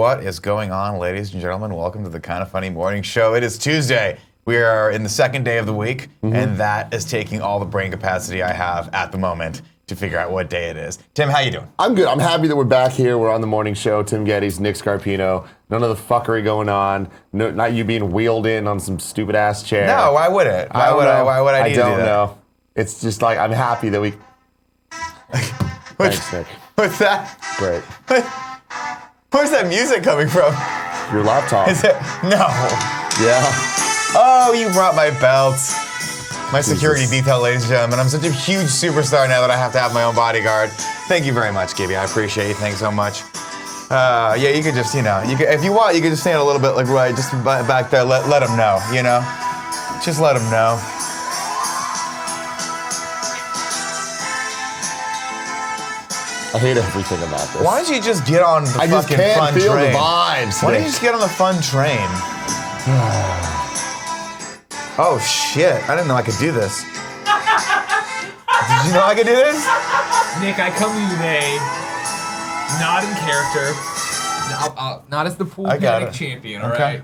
What is going on, ladies and gentlemen? Welcome to the Kind of Funny Morning Show. It is Tuesday. We are in the second day of the week, and that is taking all the brain capacity I have at the moment to figure out what day it is. Tim, how you doing? I'm good. I'm happy that we're back here. We're on the morning show. Tim Gettys, Nick Scarpino. None of the fuckery going on. No, not you being wheeled in on some stupid ass chair. No, why would it? Why would I need to do that? I don't know. It's just like, I'm happy that we... Thanks, Nick. What's that? Great. Where's that music coming from? Your laptop. Is it? No. Yeah. Oh, you brought my belt. My security detail, ladies and gentlemen. I'm such a huge superstar now that I have to have my own bodyguard. Thank you very much, Gibby. I appreciate you. Thanks so much. Yeah, you could just, if you want, you could just stand a little bit like right, just back there. Let them know, Just let them know. I hate everything about this. Why don't you just get on the fucking fun train? I just can't feel the vibes. Why don't you just get on the fun train? Oh shit, I didn't know I could do this. Did you know I could do this? Nick, I come to you today, not in character, not as the pool panic champion, alright?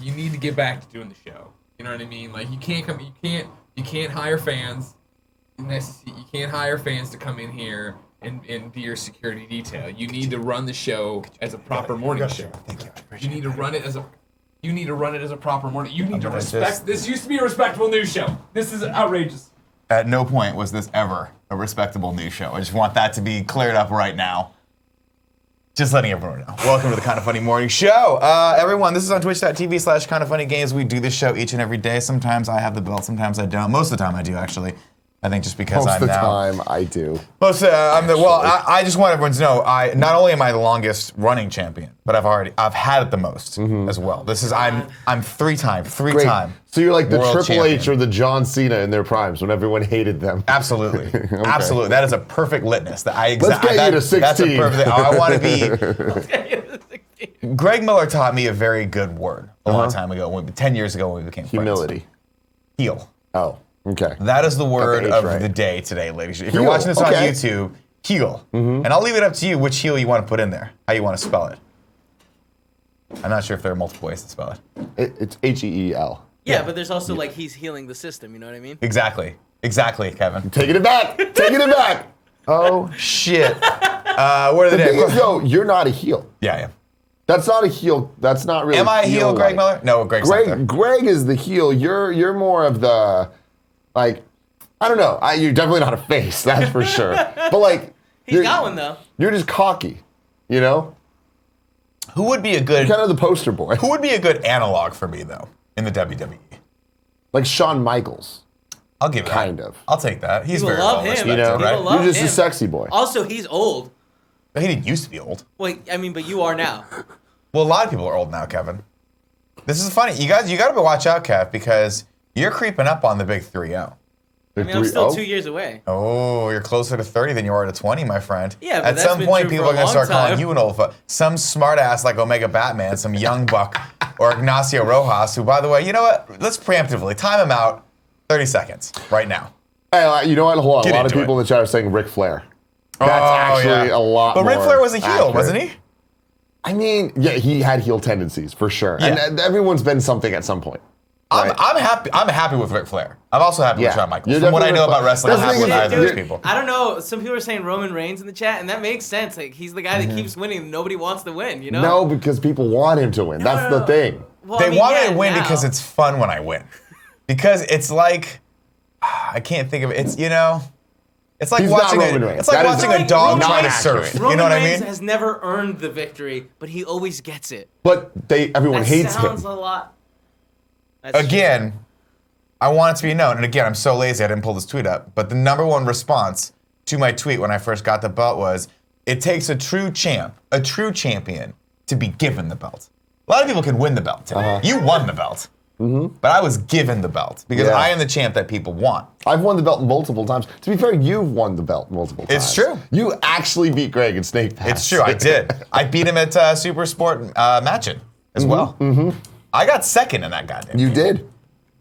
You need to get back to doing the show. You know what I mean? Like, you can't hire fans. Nice to see you can't hire fans to come in here and be your security detail. You need to run the show as a proper morning show. Thank you. You need to run it as a proper morning. You need to respect. This used to be a respectable news show. This is outrageous. At no point was this ever a respectable news show. I just want that to be cleared up right now. Just letting everyone know. Welcome to the Kind of Funny Morning Show. Everyone, this is on twitch.tv/kindoffunnygames. We do this show each and every day. Sometimes I have the belt, sometimes I don't. Most of the time I do, actually. I think just because Most of the time, I do. I just want everyone to know, not only am I the longest running champion, but I've had it the most as well. This is, I'm three-time. So you're like the Triple champion. H or the John Cena in their primes when everyone hated them. Absolutely. Okay. Absolutely. That is a perfect litmus. Let's get you to 16. That's a perfect, I want to be... Greg Miller taught me a very good word a long time ago, 10 years ago when we became friends. Humility. Heel. Oh. Okay. That is the word of the day today, ladies. If you're watching this on YouTube, heel. And I'll leave it up to you which heel you want to put in there, how you want to spell it. I'm not sure if there are multiple ways to spell it. It's H-E-E-L. Yeah, but there's also like he's healing the system, you know what I mean? Exactly, Kevin. Taking it back. Oh, shit. What are the names? Yo, you're not a heel. Yeah, I am. That's not a heel. That's not really. Am I a heel, Greg Miller? No, Greg's not there. Greg is the heel. You're more of the... Like, I don't know. You're definitely not a face, that's for sure. But like, he's got one though. You're just cocky, you know. Who would be a good? You're kind of the poster boy. Who would be a good analog for me though in the WWE? Like Shawn Michaels. I'll give it. Kind of. I'll take that. He's People very love well him. respected, You know, right? You're just a sexy boy. Also, he's old. But he didn't used to be old. Well, I mean, but you are now. Well, a lot of people are old now, Kevin. This is funny. You got to watch out, Kev, because you're creeping up on the big 3-0. I mean, I'm still 2 years away. Oh, you're closer to 30 than you are to 20, my friend. Yeah, but at that's some been point, true people for are a going to long start calling time. you an old some smart ass like Omega Batman, some young buck, or Ignacio Rojas, who, by the way, you know what? Let's preemptively time him out 30 seconds right now. Hey, you know what? Hold on. Get a lot of into people it. in the chat are saying Ric Flair. That's actually a lot more But Ric Flair was a heel, accurate. wasn't he? I mean, yeah, he had heel tendencies for sure. Yeah. And everyone's been something at some point. Right? I'm happy with Ric Flair. I'm also happy with Shawn Michaels. You're From what I know definitely about wrestling, I'm That's happy the with thing either is, of these people. I don't know. Some people are saying Roman Reigns in the chat, and that makes sense. Like, he's the guy that keeps winning. Nobody wants to win, you know? No, because people want him to win. That's the thing. Well, They I mean, want me yeah, to win now. because it's fun when I win. Because it's like, I can't think of it. It's, it's like He's watching not Roman Reigns. It's like That is watching a dog not try to accurate. surf. Roman You know what I Reigns mean? has never earned the victory, but he always gets it. But everyone That hates sounds him. a lot. That's Again, I want it to be known, and again, I'm so lazy I didn't pull this tweet up, but the number one response to my tweet when I first got the belt was, it takes a true champion, to be given the belt. A lot of people can win the belt. You won the belt. But I was given the belt because I am the champ that people want. I've won the belt multiple times. To be fair, you've won the belt multiple times. It's true. You actually beat Greg in Snake Pass. It's true, I did. I beat him at Super Sport Matchin as well. I got second in that goddamn You game. did.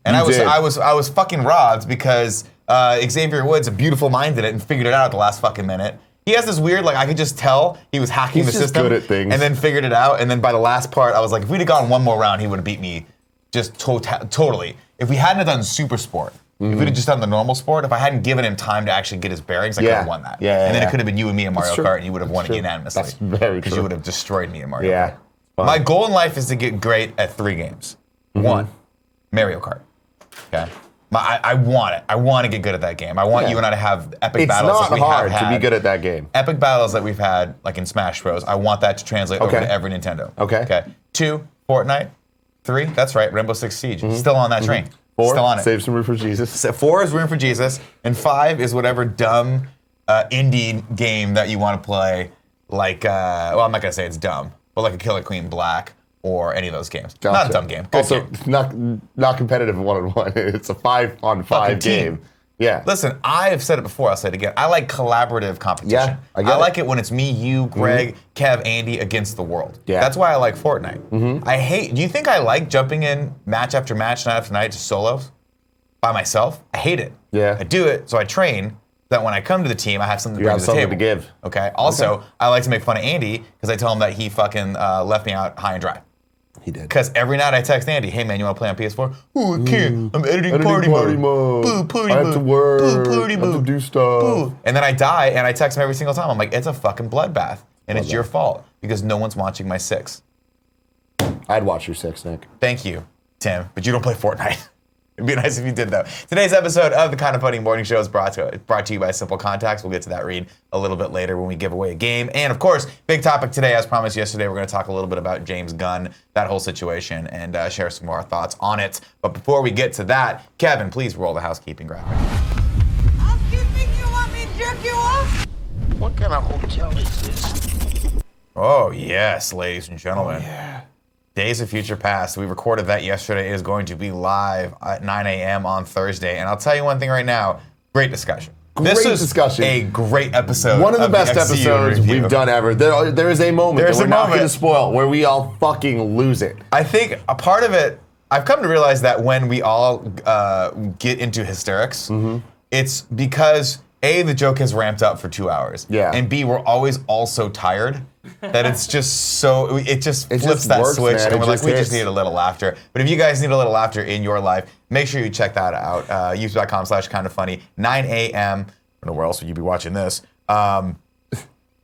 And You did. I was fucking robbed because Xavier Woods, a beautiful mind, did it and figured it out at the last fucking minute. He has this weird, like, I could just tell he was hacking the system. Good at things. And then figured it out. And then by the last part, I was like, if we'd have gone one more round, he would have beat me just totally. If we hadn't have done super sport, if we'd have just done the normal sport, if I hadn't given him time to actually get his bearings, I could have won that. And then it could have been you and me in Mario Kart, and you would have won it unanimously. That's very true. Because you would have destroyed me in Mario Kart. My goal in life is to get great at 3 games. 1, Mario Kart. Okay. I want it. I want to get good at that game. I want you and I to have epic battles that we have had. It's not hard to be good at that game. Epic battles that we've had, like in Smash Bros. I want that to translate over to every Nintendo. Okay. 2, Fortnite. 3, that's right, Rainbow Six Siege. Still on that train. 4, still on it. Save some room for Jesus. 4 is room for Jesus, and 5 is whatever dumb indie game that you want to play. Like, well, I'm not gonna say it's dumb, but like a Killer Queen Black. Or any of those games. Gotcha. Not a dumb game. Good also, game. not competitive 1-on-1. It's a 5-on-5 game. Yeah. Listen, I have said it before. I'll say it again. I like collaborative competition. Yeah, I get it. like it when it's me, you, Greg, Kev, Andy against the world. Yeah. That's why I like Fortnite. I hate. Do you think I like jumping in match after match, night after night, just solos by myself? I hate it. Yeah. I do it so I train. That when I come to the team, I have something to bring to the table. To give. Okay. Also, I like to make fun of Andy because I tell him that he fucking left me out high and dry. He did. Because every night I text Andy, hey man, you want to play on PS4? Oh, I can't. I'm editing party mode. Boo, party I have to work. Boo, party mode. I have to do stuff. Boo. And then I die, and I text him every single time. I'm like, it's a fucking bloodbath. And it's your fault because no one's watching my 6. I'd watch your 6, Nick. Thank you, Tim. But you don't play Fortnite. It'd be nice if you did, though. Today's episode of the Kind of Funny Morning Show is brought to you by Simple Contacts. We'll get to that read a little bit later when we give away a game. And, of course, big topic today, as promised yesterday, we're going to talk a little bit about James Gunn, that whole situation, and share some more thoughts on it. But before we get to that, Kevin, please roll the housekeeping graphic. Housekeeping, you want me to jerk you off? What kind of hotel is this? Oh, yes, ladies and gentlemen. Oh, yeah. Days of Future Past. We recorded that yesterday. It is going to be live at 9 a.m. on Thursday. And I'll tell you one thing right now. Great discussion. This is a great episode. One of the best XCU episodes review. we've done ever. There is a moment that we're not going to spoil where we all fucking lose it. I think a part of it, I've come to realize that when we all get into hysterics, it's because A, the joke has ramped up for 2 hours. Yeah. And B, we're always all so tired that it's just so, it just flips that works, switch, man. and we're like, we hits. just need a little laughter. But if you guys need a little laughter in your life, make sure you check that out. YouTube.com/kindoffunny, 9 a.m. I don't know where else would you be watching this.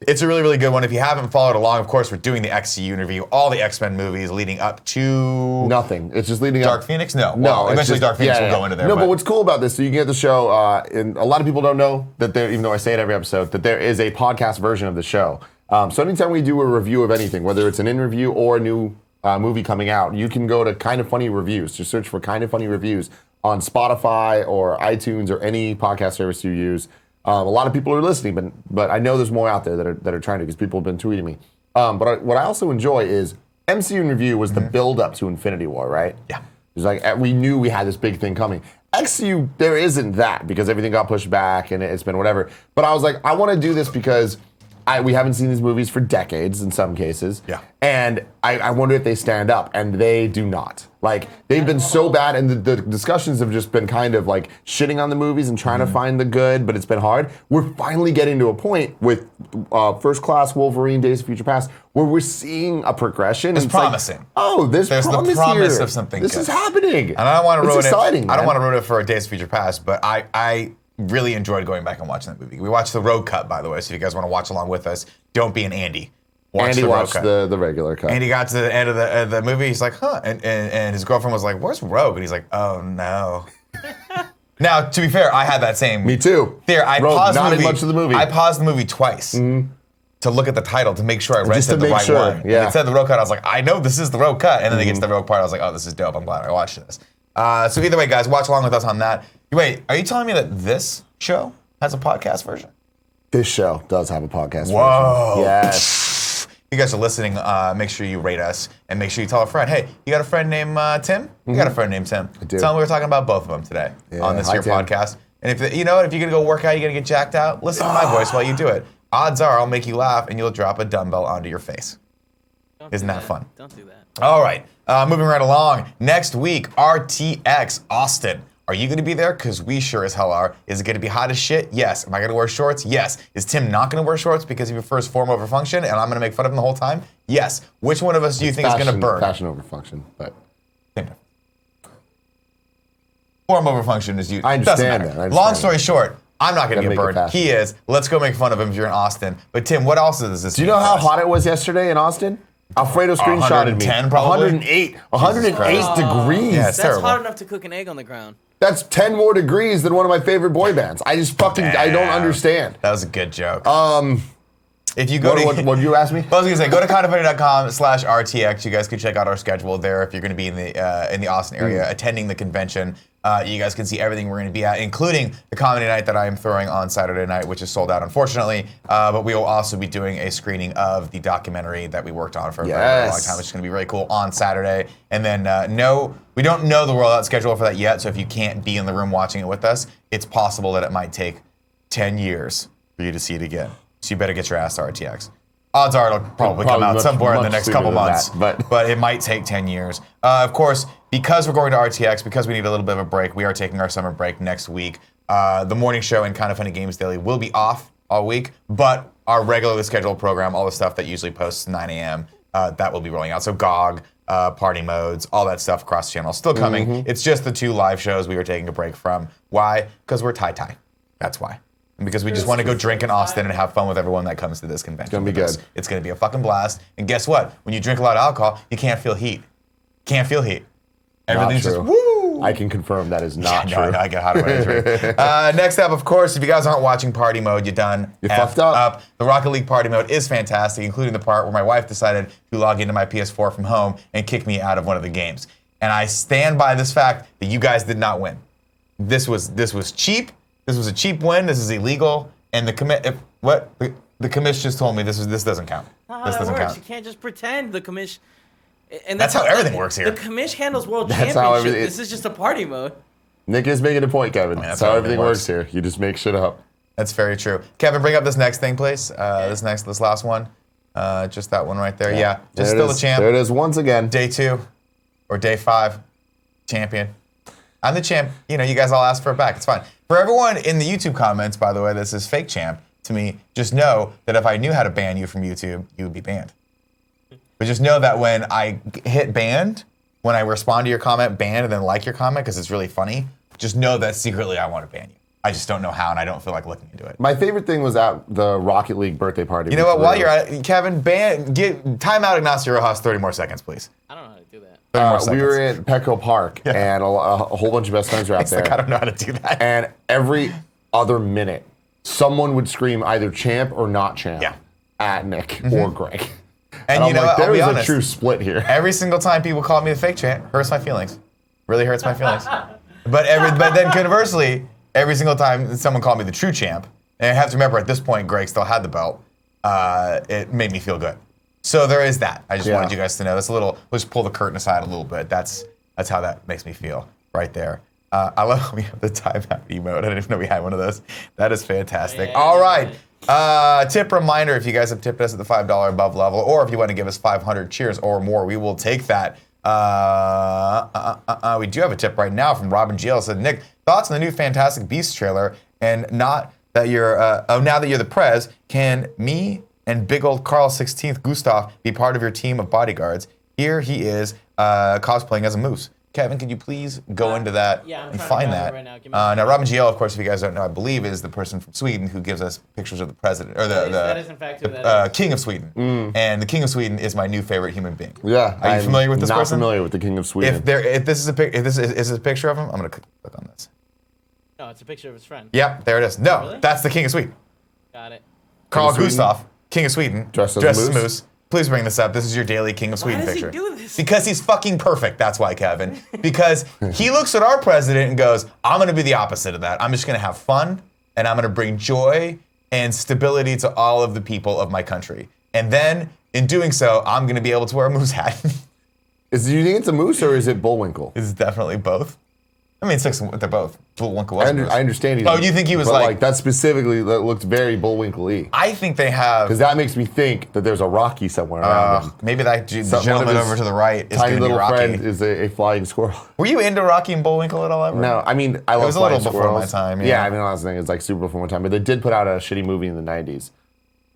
It's a really, really good one. If you haven't followed along, of course, we're doing the XCU review, all the X-Men movies leading up to... Nothing. It's just leading Dark up. Phoenix? No. No. Well, eventually Dark Phoenix will go into there. No, but what's cool about this, so you can get the show, and a lot of people don't know that there, even though I say it every episode, that there is a podcast version of the show. So anytime we do a review of anything, whether it's an in-review or a new movie coming out, you can go to Kind of Funny Reviews. Just search for Kind of Funny Reviews on Spotify or iTunes or any podcast service you use. A lot of people are listening, but I know there's more out there that are trying to, because people have been tweeting me. But what I also enjoy is MCU in Review was the build-up to Infinity War, right? Yeah. It was like, we knew we had this big thing coming. XCU, there isn't that, because everything got pushed back and it's been whatever. But I was like, I want to do this because we haven't seen these movies for decades in some cases. Yeah. And I wonder if they stand up, and they do not. Like, they've been so bad, and the discussions have just been kind of like shitting on the movies and trying to find the good, but it's been hard. We're finally getting to a point with First Class, Wolverine, Days of Future Past, where we're seeing a progression. It's and promising. Like, there's the promise here. of something This good. is happening. And I don't want to ruin exciting, it. man. I don't want to ruin it for Days of Future Past, but I really enjoyed going back and watching that movie. We watched the road cut, by the way, so if you guys want to watch along with us, don't be an Andy. Andy watched the regular cut. And he got to the end of the movie, he's like, huh, and his girlfriend was like, where's Rogue? And he's like, oh no. Now, to be fair, I had that same Me too. There, I Rogue, paused not the in movie. much of the movie. I paused the movie twice to look at the title to make sure I rented the right one. Yeah. And it said the Rogue cut. I was like, I know this is the Rogue cut. And then they get to the Rogue part. I was like, oh, this is dope. I'm glad I watched this. So either way, guys, watch along with us on that. Wait, are you telling me that this show has a podcast version? This show does have a podcast Whoa. version. Yes. If you guys are listening, make sure you rate us and make sure you tell a friend, hey, you got a friend named Tim? You got a friend named Tim. I do. Tell them we were talking about both of them today on this here podcast. And if you know what, if you're gonna go work out, you're gonna get jacked out, listen to my voice while you do it. Odds are I'll make you laugh and you'll drop a dumbbell onto your face. Isn't that fun? Don't do that. All right, moving right along. Next week, RTX Austin. Are you going to be there? Because we sure as hell are. Is it going to be hot as shit? Yes. Am I going to wear shorts? Yes. Is Tim not going to wear shorts because he prefers form over function and I'm going to make fun of him the whole time? Yes. Which one of us do you think is going to burn? Fashion over function, but... Form over function is you. I understand that. Long story short, I'm not going to get burned. He is. Let's go make fun of him if you're in Austin. But Tim, what else is this? Do you know how hot it was yesterday in Austin? Alfredo screenshotted me. 110 probably? 108 degrees. Yeah, it's That's terrible. hot enough to cook an egg on the ground. That's 10 more degrees than one of my favorite boy bands. I just fucking, I don't understand. That was a good joke. If you go what did you ask me? I was gonna say, go to kindafunny.com/RTX. You guys can check out our schedule there if you're gonna be in the Austin area attending the convention. You guys can see everything we're gonna be at, including the comedy night that I am throwing on Saturday night, which is sold out, unfortunately. But we will also be doing a screening of the documentary that we worked on for a very long time, which is gonna be really cool on Saturday. And then we don't know the rollout schedule for that yet. So if you can't be in the room watching it with us, it's possible that it might take 10 years for you to see it again. So you better get your ass to RTX. Odds are it'll probably come out somewhere in the next couple months, but it might take 10 years. Of course, because we're going to RTX, because we need a little bit of a break, we are taking our summer break next week. The morning show and Kinda Funny Games Daily will be off all week, but our regularly scheduled program, all the stuff that usually posts 9 a.m., that will be rolling out. So GOG, party modes, all that stuff across the channel is still coming. It's just the 2 live shows we are taking a break from. Why? Because we're tie-tie. That's why. And because we just want to go drink in Austin and have fun with everyone that comes to this convention. It's going to be good. It's going to be a fucking blast. And guess what? When you drink a lot of alcohol, you can't feel heat. Can't feel heat. Everything's just woo! I can confirm that is not true. No, I get hot when I drink. Next up, of course, if you guys aren't watching Party Mode, you're done. You're fucked up. The Rocket League Party Mode is fantastic, including the part where my wife decided to log into my PS4 from home and kick me out of one of the games. And I stand by this fact that you guys did not win. This was cheap. This was a cheap win. This is illegal. And the commish just told me this doesn't count. This doesn't count. You can't just pretend the commish. And that's how everything works here. The commish handles World That's Championship. This is just a party mode. Nick is making a point, Kevin. That's how everything works here. You just make shit up. That's very true. Kevin, bring up this next thing, please. This last one. Just that one right there. Yeah. Just still the champ. There it is once again. Day 2 or day 5. Champion. I'm the champ. You guys all asked for it back. It's fine. For everyone in the YouTube comments, by the way, this is fake champ to me. Just know that if I knew how to ban you from YouTube, you would be banned. But just know that when I hit banned, when I respond to your comment, ban, and then like your comment because it's really funny, just know that secretly I want to ban you. I just don't know how, and I don't feel like looking into it. My favorite thing was at the Rocket League birthday party. You know what? While you're at it, Kevin, time out Ignacio Rojas 30 more seconds, please. I don't know how to do that. We were at Petco Park, and a whole bunch of best friends were out there. Like, I don't know how to do that. And every other minute, someone would scream either champ or not champ at Nick or Greg. And you know what? There I'll be is honest, a true split here. Every single time people call me the fake champ, hurts my feelings. Really hurts my feelings. But then conversely, every single time someone called me the true champ, and I have to remember at this point, Greg still had the belt, it made me feel good. So there is that. I just wanted you guys to know. That's let's pull the curtain aside a little bit. That's how that makes me feel right there. I love how we have the timeout emote. I didn't even know we had one of those. That is fantastic. All right. Tip reminder, if you guys have tipped us at the $5 above level, or if you want to give us 500 cheers or more, we will take that. We do have a tip right now from Robin GL. Said, Nick, thoughts on the new Fantastic Beasts trailer, and now that you're the Prez, can me and big old Carl 16th Gustav be part of your team of bodyguards? Here he is cosplaying as a moose. Kevin, could you please go into that and find that? Right now, Robin GL, of course, if you guys don't know, I believe is the person from Sweden who gives us pictures of the president, or that is in fact who that is. King of Sweden. And the King of Sweden is my new favorite human being. Yeah, are you familiar with this person? Not familiar with the King of Sweden. If this is a picture of him, I'm gonna click on this. No, it's a picture of his friend. Yep, there it is. No, really? That's the King of Sweden. Got it. Carl Gustav, King of Sweden, dressed as a moose. Please bring this up. This is your daily King of Sweden picture. Why does he do this? Because he's fucking perfect. That's why, Kevin. Because he looks at our president and goes, I'm going to be the opposite of that. I'm just going to have fun, and I'm going to bring joy and stability to all of the people of my country. And then, in doing so, I'm going to be able to wear a moose hat. Do you think it's a moose or is it Bullwinkle? It's definitely both. I mean, they're both. Bullwinkle was I understand. Oh, you think he was like that specifically? That looked very Bullwinkle-y. I think they have because that makes me think that there's a Rocky somewhere around him. Maybe that gentleman over to the right is going to be Rocky. Tiny little friend is a flying squirrel. Were you into Rocky and Bullwinkle at all ever? No, I mean I love. It was a little before my time. Yeah, I mean I was thinking it's like super before my time, but they did put out a shitty movie in the '90s.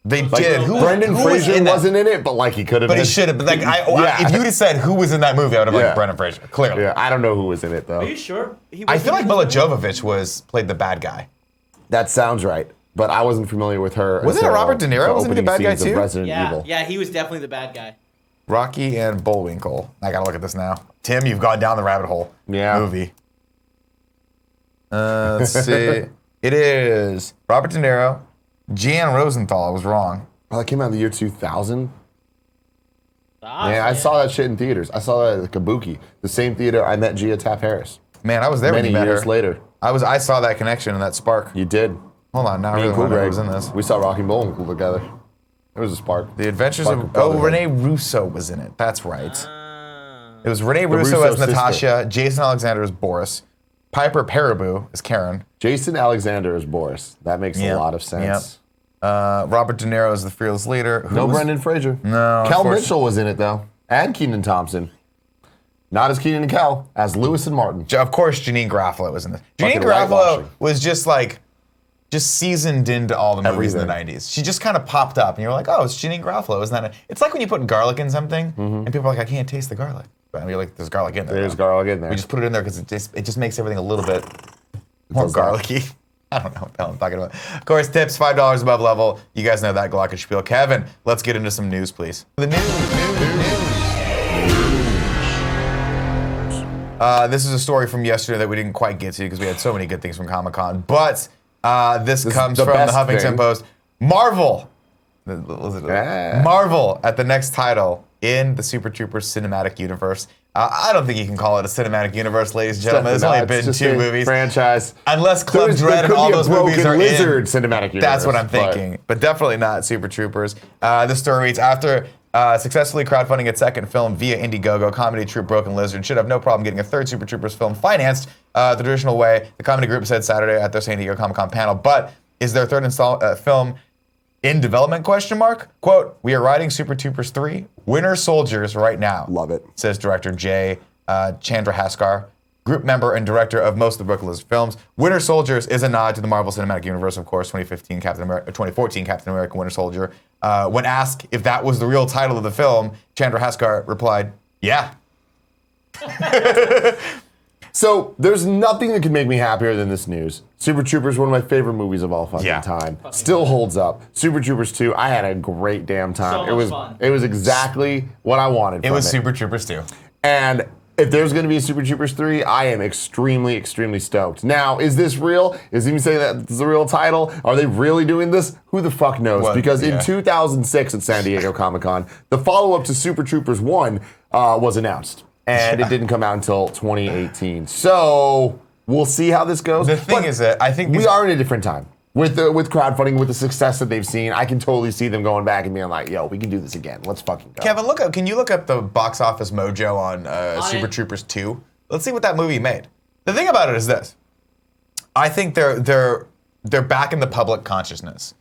They did. Brendan Fraser wasn't in it, but like he could have. But he should have. But like, if you'd have said who was in that movie, I would have like Brendan Fraser. Clearly. Yeah, I don't know who was in it though. Are you sure? I feel like Mila Jovovich played the bad guy. That sounds right, but I wasn't familiar with her. Wasn't it Robert De Niro? Wasn't he the bad guy too? Yeah, he was definitely the bad guy. Rocky and Bullwinkle. I gotta look at this now. Tim, you've gone down the rabbit hole. Yeah. Movie. Let's see. It is Robert De Niro, Jan Rosenthal. I was wrong. Oh, that came out in the year 2000. Yeah, I saw that shit in theaters. I saw that at Kabuki, the same theater I met Gia Taff Harris. Man, I was there when you met her. Many years later. I saw that connection and that spark. You did. Hold on, now I really remember who was in this. We saw Rocky and Bullwinkle together. It was a spark. The Adventures of Rene Russo was in it. That's right. It was Rene Russo as Natasha, Jason Alexander as Boris, Piper Perabo as Karen. Jason Alexander as Boris. That makes a lot of sense. Robert De Niro as the fearless leader. No Brendan Fraser. No. Kel Mitchell was in it though, and Kenan Thompson. Not as Kenan and Kel, as Lewis and Martin. Of course, Janine Garofalo was in this. Janine Garofalo was just seasoned into all the movies in the 90s. She just kind of popped up, and you're like, oh, it's Janine Garofalo, isn't that it? It's like when you put garlic in something, and people are like, I can't taste the garlic. But I mean, like, there's garlic in there. There's garlic in there. We just put it in there because it just makes everything a little bit more garlicky. I don't know what the hell I'm talking about. Of course, tips, $5 above level. You guys know that glockenspiel. Kevin, let's get into some news, please. The news. This is a story from yesterday that we didn't quite get to because we had so many good things from Comic-Con. But this comes from the Huffington Post. Marvel. Marvel at the next title in the Super Troopers cinematic universe. I don't think you can call it a cinematic universe, ladies and gentlemen. There's only been 2 movies. Franchise. Unless Club Dread and all those movies are Lizard cinematic universe. That's what I'm thinking. But definitely not Super Troopers. The story reads, after successfully crowdfunding its second film via Indiegogo, comedy troupe Broken Lizard should have no problem getting a third Super Troopers film financed the traditional way, the comedy group said Saturday at their San Diego Comic-Con panel. But is their third film in development, question mark? Quote, we are writing Super Troopers 3, Winter Soldiers right now. Love it. Says director Jay Chandrahaskar, group member and director of most of the Broken Lizard films. Winter Soldiers is a nod to the Marvel Cinematic Universe, of course, 2014 Captain America Winter Soldier. When asked if that was the real title of the film, Chandrahaskar replied, yeah. So there's nothing that could make me happier than this news. Super Troopers, one of my favorite movies of all fucking time. Still holds up. Super Troopers 2, I had a great damn time. So much fun. It was exactly what I wanted. It was Super Troopers 2. And if there's going to be a Super Troopers 3, I am extremely, extremely stoked. Now, is this real? Is he saying that it's the real title? Are they really doing this? Who the fuck knows? Because in 2006 at San Diego Comic-Con, the follow-up to Super Troopers 1 was announced. And it didn't come out until 2018. So we'll see how this goes. The thing is that I think we are in a different time. With crowdfunding, with the success that they've seen, I can totally see them going back and being like, yo, we can do this again. Let's fucking go. Kevin, can you look up the box office mojo on Super Troopers 2? Let's see what that movie made. The thing about it is this. I think they're back in the public consciousness.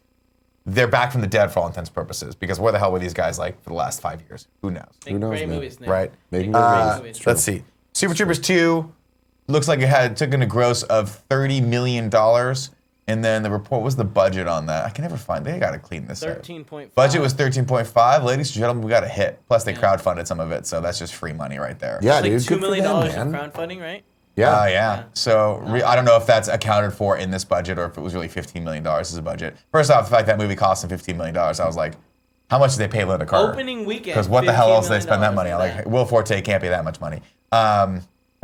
They're back from the dead for all intents and purposes, because where the hell were these guys like for the last 5 years? Who knows? Who knows, great man? movies, Nick. Right? Making good movies. Let's see. Super Troopers 2 looks like it took in a gross of $30 million. And then the report, was the budget on that? I can never find. They got to clean this up. 13.5. Budget was 13.5. Ladies and gentlemen, we got a hit. Plus they crowdfunded some of it, so that's just free money right there. Yeah, Like dude. $2 million man. in crowdfunding, right? Yeah. Yeah. So I don't know if that's accounted for in this budget or if it was really $15 million as a budget. First off, the fact that movie cost them $15 million, I was like, how much did they pay Linda Carter? Opening weekend. Because what the hell else did they spend that $15 money on? million Like, Will Forte can't be that much money.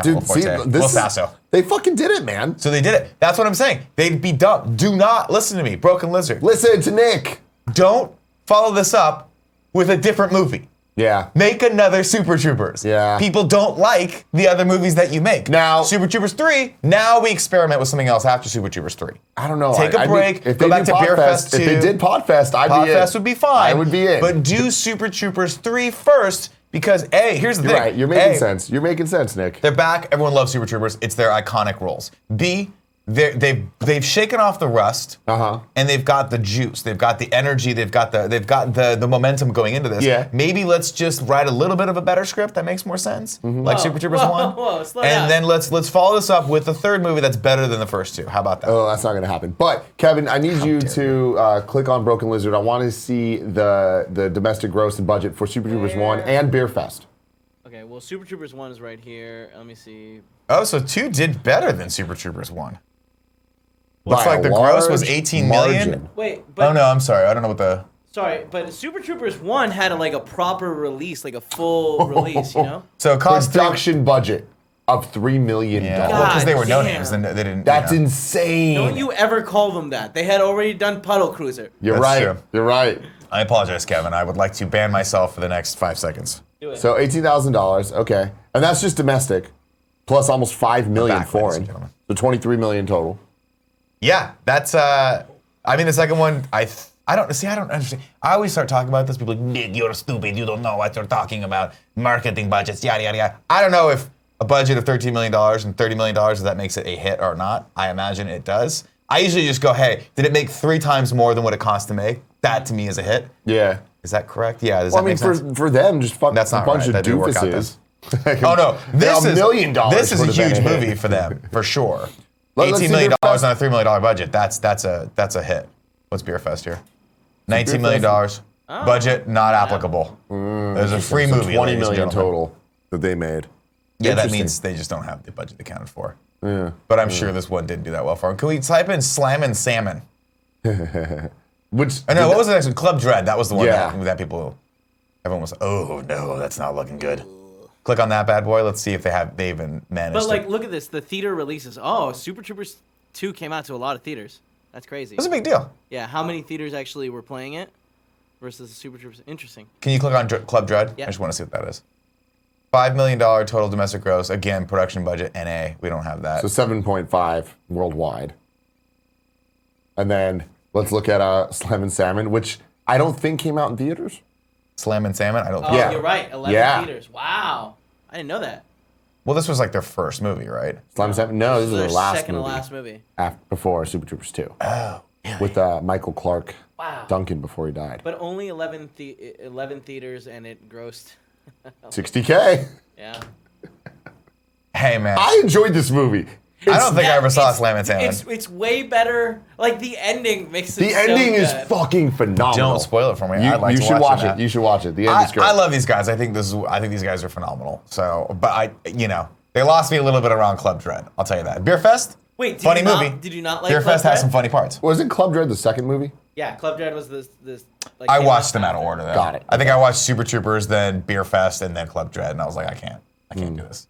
Dude, Will Forte. Will Sasso. They fucking did it, man. So they did it. That's what I'm saying. They'd be dumb. Do not listen to me, Broken Lizard. Listen to Nick. Don't follow this up with a different movie. Yeah. Make another Super Troopers. Yeah. People don't like the other movies that you make. Now, Super Troopers 3, now we experiment with something else after Super Troopers 3. I don't know. Take a break, go back to Beer Fest 2. If they did Podfest, I'd be in. Podfest would be fine. I would be in. But do Super Troopers 3 first, Because here's the You're thing. right. You're making sense. You're making sense, Nick. They're back. Everyone loves Super Troopers. It's their iconic roles. B, they've shaken off the rust, and they've got the juice. They've got the energy. They've got the momentum going into this. Yeah. Maybe let's just write a little bit of a better script that makes more sense, like Super Troopers 1. Whoa, slow and down. then let's follow this up with a third movie that's better than the first two. How about that? Oh, that's not going to happen. But Kevin, I need you to click on Broken Lizard. I want to see the domestic gross and budget for Super Troopers 1 and Beer Fest. Okay, well, Super Troopers 1 is right here. Let me see. Oh, so 2 did better than Super Troopers 1. Looks By like the a gross was large 18 million. margin. Wait, but Oh no, I'm sorry. I don't know what the. sorry, but Super Troopers 1 had a proper release, like a full release, you know? So it cost Production budget of $3 million. Yeah, well, because they were no God names, then they didn't. That's you know. insane. Don't you ever call them that. They had already done Puddle Cruiser. You're That's right. true. You're right. I apologize, Kevin. I would like to ban myself for the next 5 seconds. Do it. So $18,000. Okay, and that's just domestic, plus almost $5 million back, ladies foreign. and gentlemen. So $23 million total. Yeah, that's. I mean, the second one, I don't understand. I always start talking about this. People are like, Nick, you're stupid. You don't know what you're talking about. Marketing budgets, yada yada yada. I don't know if a budget of $13 million and $30 million if that makes it a hit or not. I imagine it does. I usually just go, hey, did it make 3 times more than what it cost to make? That to me is a hit. Yeah. Is that correct? Yeah. Does Well, that I make mean, sense? for them, just fuck That's a not bunch right. of That didn't work out doofuses. Oh no, this $1 is million. This is a would have been huge hit. movie for them, for sure. Let's $18 see million Beer on Fest. a $3 million budget. That's a hit. What's Beer Fest here? $19 million budget not applicable. There's a free So movie. $20 ladies and million gentlemen. total that they made. Yeah, that Interesting. means they just don't have the budget accounted for. Yeah. But I'm sure this one didn't do that well for them. Can we type in Slammin' Salmon? Which Oh no, what was the next one? Club Dread. That was the one Yeah. that people. Everyone was. Oh no, that's not looking good. Click on that bad boy. Let's see if they even managed. But, to. look at this. The theater releases. Oh, Super Troopers 2 came out to a lot of theaters. That's crazy. It was a big deal. Yeah, how many theaters actually were playing it versus the Super Troopers? Interesting. Can you click on Club Dread? Yeah. I just want to see what that is. $5 million total domestic gross. Again, production budget NA. We don't have that. So 7.5 worldwide. And then let's look at Slam and Salmon, which I don't think came out in theaters. Slam and Salmon. I don't. Oh, think Yeah. you're right. 11 Yeah. theaters. Wow. I didn't know that. Well, this was like their first movie, right? Slam and Salmon? No, this is Their their last second movie. to last movie. Before Super Troopers 2. Oh, really? With Michael Clark Wow. Duncan before he died. But only 11 theaters, and it grossed. 60K. Yeah. Hey man, I enjoyed this movie. I don't think I ever saw It's- Slam and Salmon. It's way better. Like, the ending makes it The ending so is good. fucking phenomenal. Don't spoil it for me. You, I'd like you to should watch it. that. You should watch it. The end is great. I love these guys. I think these guys are phenomenal. So, but they lost me a little bit around Club Dread. I'll tell you that. Beer Fest. Wait, did funny you not- movie. did you not like Beer Club Fest has Dread? some funny parts. Wasn't Club Dread the second movie? Yeah, Club Dread was this like, I came watched them out after. of order though. Got it. I think I watched Super Troopers, then Beer Fest, and then Club Dread, and I was like, I can't do this.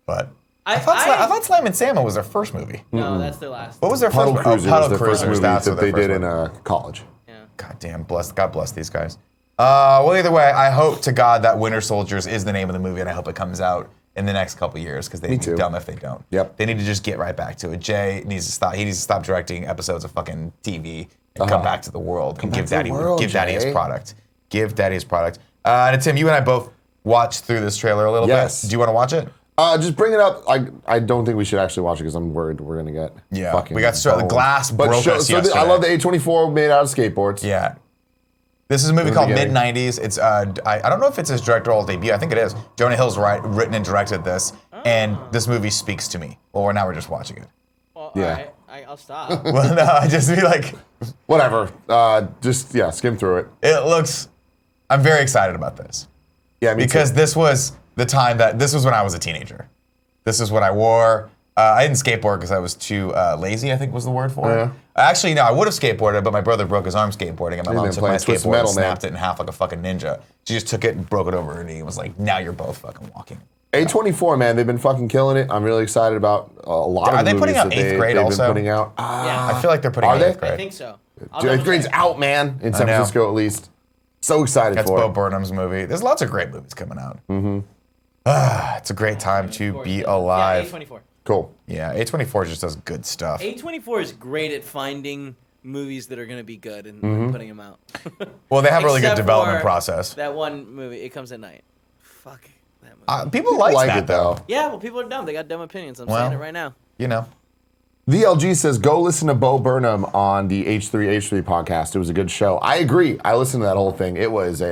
But I thought Slam and Salmon was their first movie. No, that's their last. What was their Puddle first Cruisers Puddle was the first Cruisers. movie That's that what their they first did one. in college. Yeah. God damn, God bless these guys. Well, either way, I hope to God that Winter Soldiers is the name of the movie, and I hope it comes out in the next couple years because they'd be too. dumb if they don't. Yep. They need to just get right back to it. Jay needs to stop. He needs to stop directing episodes of fucking TV and come back to the world and give Daddy his Jay. product. Give Daddy his product. And Tim, you and I both watched through this trailer a little Yes. bit. Do you want to watch it? Just bring it up. I don't think we should actually watch it because I'm worried we're gonna get fucking. We got the boned. glass But broke us yesterday. I love the A24 made out of skateboards. Yeah. This is a movie the called beginning. Mid-90s. It's I don't know if it's his directorial debut. I think it is. Jonah Hill's written and directed this, and this movie speaks to me. Well, now we're just watching it. Well, Yeah. all right, I'll stop. Well, no, I just be like, Whatever. Just skim through it. it looks. I'm very excited about this Yeah, me because too. this was the time this was when I was a teenager. This is what I wore. I didn't skateboard because I was too lazy, I think was the word for it. Actually, no, I would have skateboarded, but my brother broke his arm skateboarding, and my mom then took my playing Twisted skateboard Metal, and man. snapped it in half like a fucking ninja. She just took it and broke it over her knee and was like, now you're both fucking walking. A24, man, they've been fucking killing it. I'm really excited about a lot Are of they the putting movies out that eighth grade they've also? been putting out. Yeah. I feel like they're putting Are out they? 8th grade. I think so. I'll Eighth double grade's check. out, man, in San know. Francisco at least. So excited That's for Bo it. Burnham's movie. There's lots of great movies coming out. It's a great time to be Yeah, alive. A24. Cool. Yeah, A24 just does good stuff. A24 is great at finding movies that are going to be good and putting them out. Well, they have a really good Except development for process. That one movie, It Comes at Night. fuck that movie. People like that, though. Yeah, well, people are dumb. They got dumb opinions. I'm saying it right now. You know. VLG says, go listen to Bo Burnham on the H3H3 podcast. It was a good show. I agree. I listened to that whole thing. It was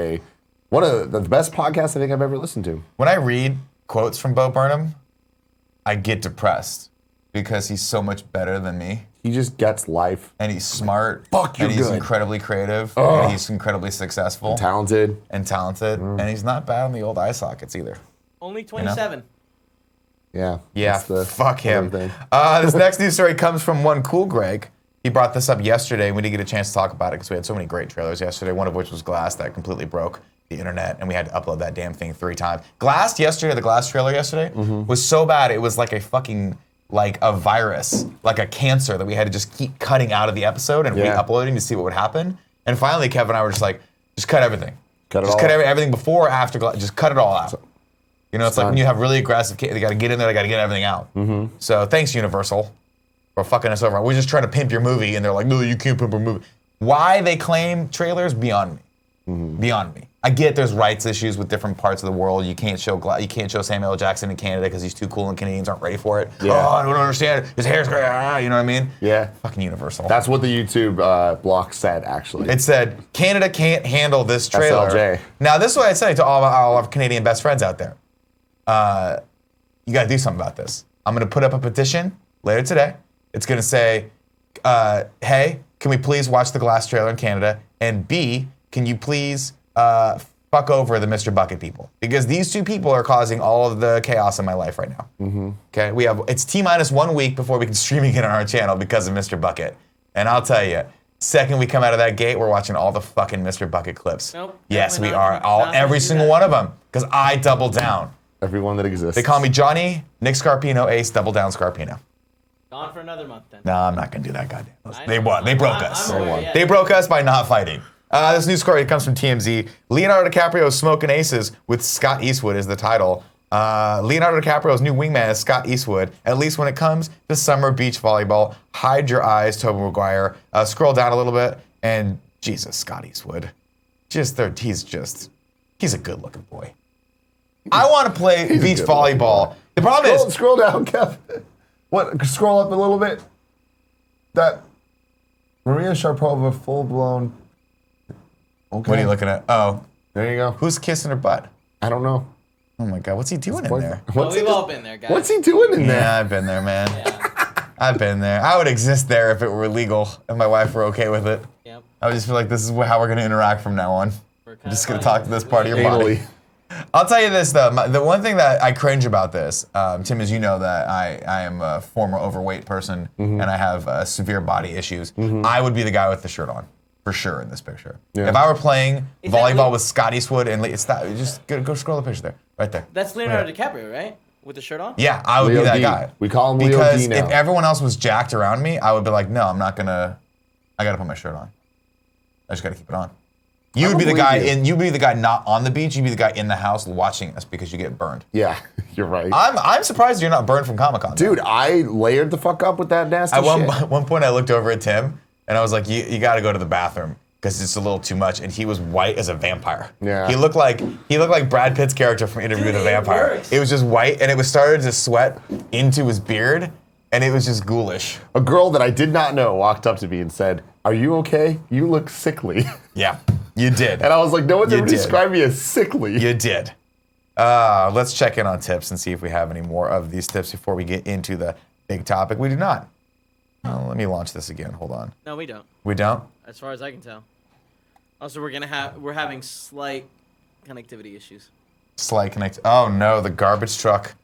one of the best podcasts I think I've ever listened to. When I read quotes from Bo Burnham, I get depressed because he's so much better than me. He just gets life. And he's smart. Fuck, you're And he's good. incredibly creative. And he's incredibly successful. Talented. And And he's not bad on the old eye sockets either. Only 27. Yeah. Yeah, that's fuck him. thing. This next news story comes from one cool Greg. He brought this up yesterday, and we didn't get a chance to talk about it because we had so many great trailers yesterday, one of which was Glass that completely broke the internet, and we had to upload that damn thing 3 times. The Glass trailer yesterday, was so bad, it was like a fucking, like a virus, like a cancer that we had to just keep cutting out of the episode and re-uploading to see what would happen. And finally, Kevin and I were just like, just cut everything. Everything before or after Glass, just cut it all out. You know, it's like when you have really aggressive kids, they got to get in there, they got to get everything out. So thanks, Universal, for fucking us over. We're just trying to pimp your movie, and they're like, no, you can't pimp a movie. Why they claim trailers, beyond me. Beyond me. I get there's rights issues with different parts of the world. You can't show Samuel L. Jackson in Canada because he's too cool and Canadians aren't ready for it. Yeah. Oh, I don't understand. His hair's great. You know what I mean? Yeah. Fucking Universal. That's what the YouTube block said, actually. It said, Canada can't handle this trailer. SLJ. Now, this is what I say to all our Canadian best friends out there. You got to do something about this. I'm going to put up a petition later today. It's going to say, hey, can we please watch the Glass trailer in Canada? And B, can you please fuck over the Mr. Bucket people? Because these 2 people are causing all of the chaos in my life right now. Okay, it's T-minus 1 week before we can stream again on our channel because of Mr. Bucket. And I'll tell you, second we come out of that gate, we're watching all the fucking Mr. Bucket clips. Nope. Yes, we are. Not Every single one of them. Because I double down. Everyone that exists. They call me Johnny, Nick Scarpino, Ace, double down Scarpino. Gone for another month then. No, I'm not going to do that, goddamn. They won. They broke us. I'm aware, yeah. They broke us by not fighting. This news story comes from TMZ. Leonardo DiCaprio is smoking aces with Scott Eastwood is the title. Leonardo DiCaprio's new wingman is Scott Eastwood, at least when it comes to summer beach volleyball. Hide your eyes, Tobey Maguire. Scroll down a little bit, and Jesus, Scott Eastwood. He's a good-looking boy. I want to play beach volleyball. The problem is... Scroll down, Kev. What? Scroll up a little bit. That Maria Sharapova full-blown... Okay. What are you looking at? Oh. There you go. Who's kissing her butt? I don't know. Oh my God, what's he doing in there? We've all been there, guys. What's he doing in there? Yeah, I've been there, man. Yeah. I've been there. I would exist there if it were illegal, if my wife were okay with it. Yep. I would just feel like this is how we're going to interact from now on. I'm just going to talk to this part of your body. Anally. I'll tell you this, though. The one thing that I cringe about this, Tim, is you know that I am a former overweight person and I have severe body issues. I would be the guy with the shirt on, for sure, in this picture. Yeah. If I were playing volleyball with Scott Eastwood, and just go scroll the picture there, right there. That's Leonardo DiCaprio, right? With the shirt on? Yeah, I would be that guy. We call him Leo because D now. If everyone else was jacked around me, I would be like, no, I'm not gonna. I gotta put my shirt on. I just gotta keep it on. You would be the guy you'd be the guy not on the beach. You'd be the guy in the house watching us because you get burned. Yeah, you're right. I'm surprised you're not burned from Comic-Con. Dude, I layered the fuck up with that nasty shit. At one point, I looked over at Tim and I was like, you got to go to the bathroom because it's a little too much. And he was white as a vampire. Yeah. He looked like Brad Pitt's character from Interview with the Vampire. It was just white and it was started to sweat into his beard and it was just ghoulish. A girl that I did not know walked up to me and said, "Are you okay? You look sickly." Yeah. You did. And I was like, no one's ever described me as sickly. You did. Let's check in on tips and see if we have any more of these tips before we get into the big topic. We do not. Let me launch this again. Hold on. No, we don't. We don't? As far as I can tell. Also, we're having slight connectivity issues. Slight connect. Oh no, the garbage truck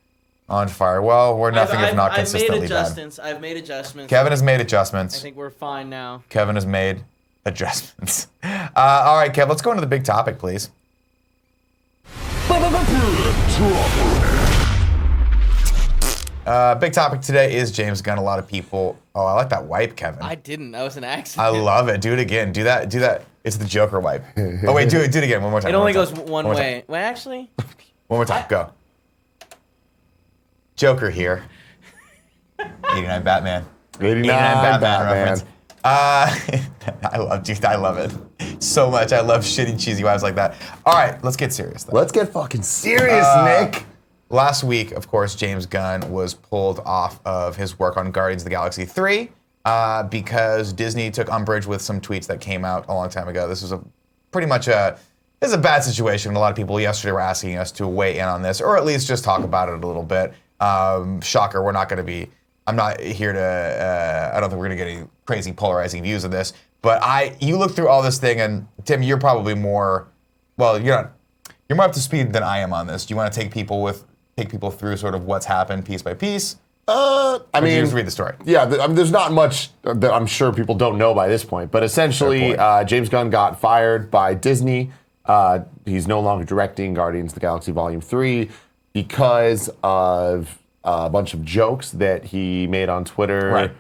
on fire. Well, we're nothing if not consistently bad. I've made adjustments. Kevin has made adjustments. I think we're fine now. Kevin has made adjustments. All right, Kev, let's go into the big topic, please. Big topic today is James Gunn. A lot of people. Oh, I like that wipe, Kevin. I didn't. That was an accident. I love it. Do it again. Do that. It's the Joker wipe. Oh wait, do it again. One more time. It only goes one way. Wait, actually. One more time. Go. Joker here. 89 Batman. 89 Batman. reference. I love it. so much. I love shitty, cheesy vibes like that. All right, let's get serious, though. Let's get fucking serious, Nick. Last week, of course, James Gunn was pulled off of his work on Guardians of the Galaxy 3 because Disney took umbrage with some tweets that came out a long time ago. This was pretty much a bad situation. A lot of people yesterday were asking us to weigh in on this, or at least just talk about it a little bit. Shocker, I'm not here to, I don't think we're going to get any crazy polarizing views of this, but you look through all this thing, and Tim, you're probably more, well, you're more up to speed than I am on this. Do you want to take people through sort of what's happened piece by piece? I mean, just read the story. Yeah, there's not much that I'm sure people don't know by this point, but essentially, James Gunn got fired by Disney. He's no longer directing Guardians of the Galaxy Volume 3 because of a bunch of jokes that he made on Twitter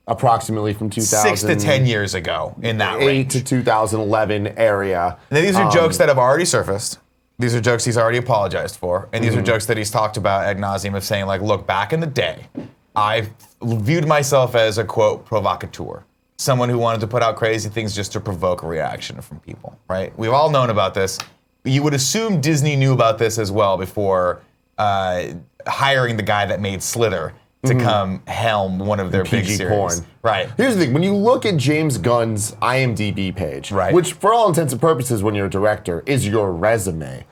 approximately from 6 to 10 years ago in that range. 8 to 2011 area. Now, these are jokes that have already surfaced. These are jokes he's already apologized for. And these are jokes that he's talked about ad nauseum of saying, like, look, back in the day, I viewed myself as a, quote, provocateur. Someone who wanted to put out crazy things just to provoke a reaction from people, right? We've all known about this. You would assume Disney knew about this as well before hiring the guy that made Slither to come helm one of their big series. Porn. Right. Here's the thing. When you look at James Gunn's IMDb page, which for all intents and purposes when you're a director is your resume,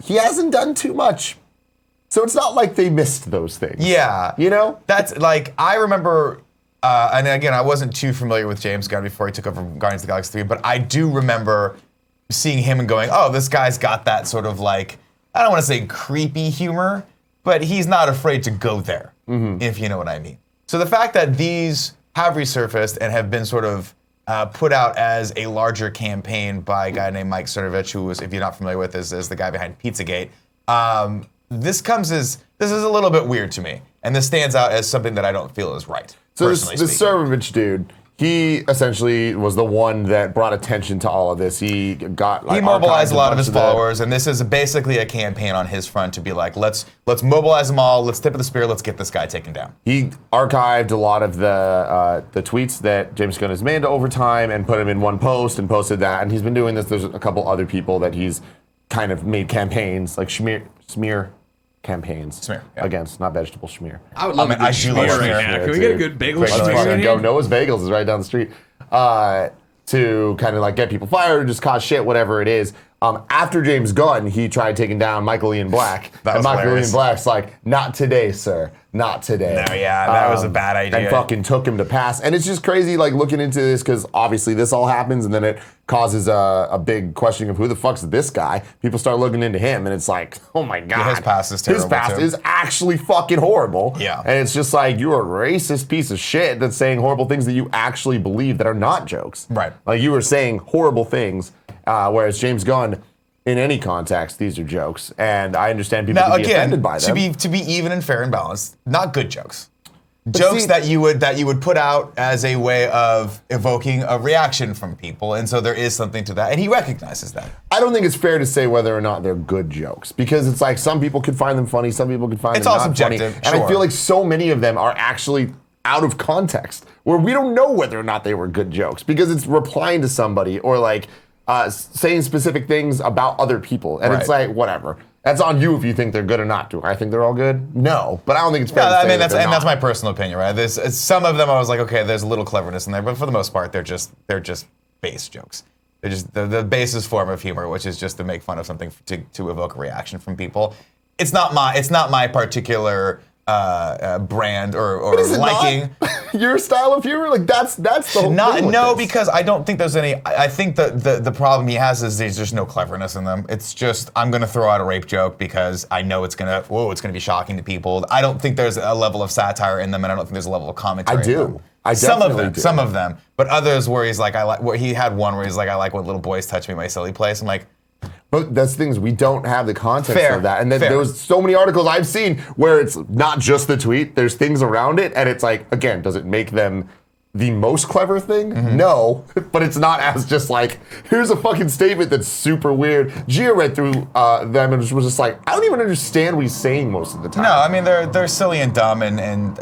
he hasn't done too much. So it's not like they missed those things. Yeah. You know? That's like, I remember, and again, I wasn't too familiar with James Gunn before he took over Guardians of the Galaxy 3, but I do remember seeing him and going, oh, this guy's got that sort of like, I don't want to say creepy humor, but he's not afraid to go there, if you know what I mean. So the fact that these have resurfaced and have been sort of put out as a larger campaign by a guy named Mike Cernovich, who was, if you're not familiar with, is the guy behind Pizzagate. This is a little bit weird to me, and this stands out as something that I don't feel is right. So this Cernovich dude, he essentially was the one that brought attention to all of this. He mobilized a lot of his followers, and this is basically a campaign on his front to be like, let's mobilize them all, let's tip of the spear, let's get this guy taken down. He archived a lot of the tweets that James Gunn has made over time and put them in one post and posted that. And he's been doing this. There's a couple other people that he's kind of made campaigns, like smear campaigns against, not vegetable schmear. I would love a good schmear right now. Can we get a good bagel Let's schmear fucking in go. here? Noah's Bagels is right down the street. To kind of like get people fired or just cause shit, whatever it is. After James Gunn, he tried taking down Michael Ian Black. And Michael Ian Black's like, not today, sir. Not today. No, yeah, that was a bad idea. And fucking took him to pass. And it's just crazy, like, looking into this, because obviously this all happens, and then it causes a big questioning of who the fuck's this guy. People start looking into him, and it's like, oh my God. Yeah, his past is terrible, His past is actually fucking horrible. Yeah. And it's just like, you're a racist piece of shit that's saying horrible things that you actually believe that are not jokes. Right. Like, you were saying horrible things, whereas James Gunn, in any context, these are jokes, and I understand people can be offended by them. To be even and fair and balanced, not good jokes. Jokes that you would put out as a way of evoking a reaction from people, and so there is something to that, and he recognizes that. I don't think it's fair to say whether or not they're good jokes, because it's like some people could find them funny, some people could find them not subjective, funny, and I feel like so many of them are actually out of context, where we don't know whether or not they were good jokes, because it's replying to somebody or like saying specific things about other people, and it's like, whatever. That's on you if you think they're good or not. Do I think they're all good? No, but I don't think it's fair to say that's my personal opinion, right? There's some of them I was like, okay, there's a little cleverness in there, but for the most part, they're just base jokes. They're just the basest form of humor, which is just to make fun of something to evoke a reaction from people. It's not my particular brand or liking. Your style of humor, like that's the whole thing. No, because I don't think there's any. I think the problem he has is there's just no cleverness in them. It's just, I'm gonna throw out a rape joke because I know it's gonna be shocking to people. I don't think there's a level of satire in them, and I don't think there's a level of commentary. I do. In them. I definitely do. Some of them, but others where he's like, he had one where he's like, I like when little boys touch me in my silly place. I'm like. But that's things, we don't have the context of that. And then Fair. there was so many articles I've seen where it's not just the tweet, there's things around it, and it's like, again, does it make them the most clever thing? No, but it's not as just like, here's a fucking statement that's super weird. Gia read through them and was just like, I don't even understand what he's saying most of the time. No, I mean, they're silly and dumb and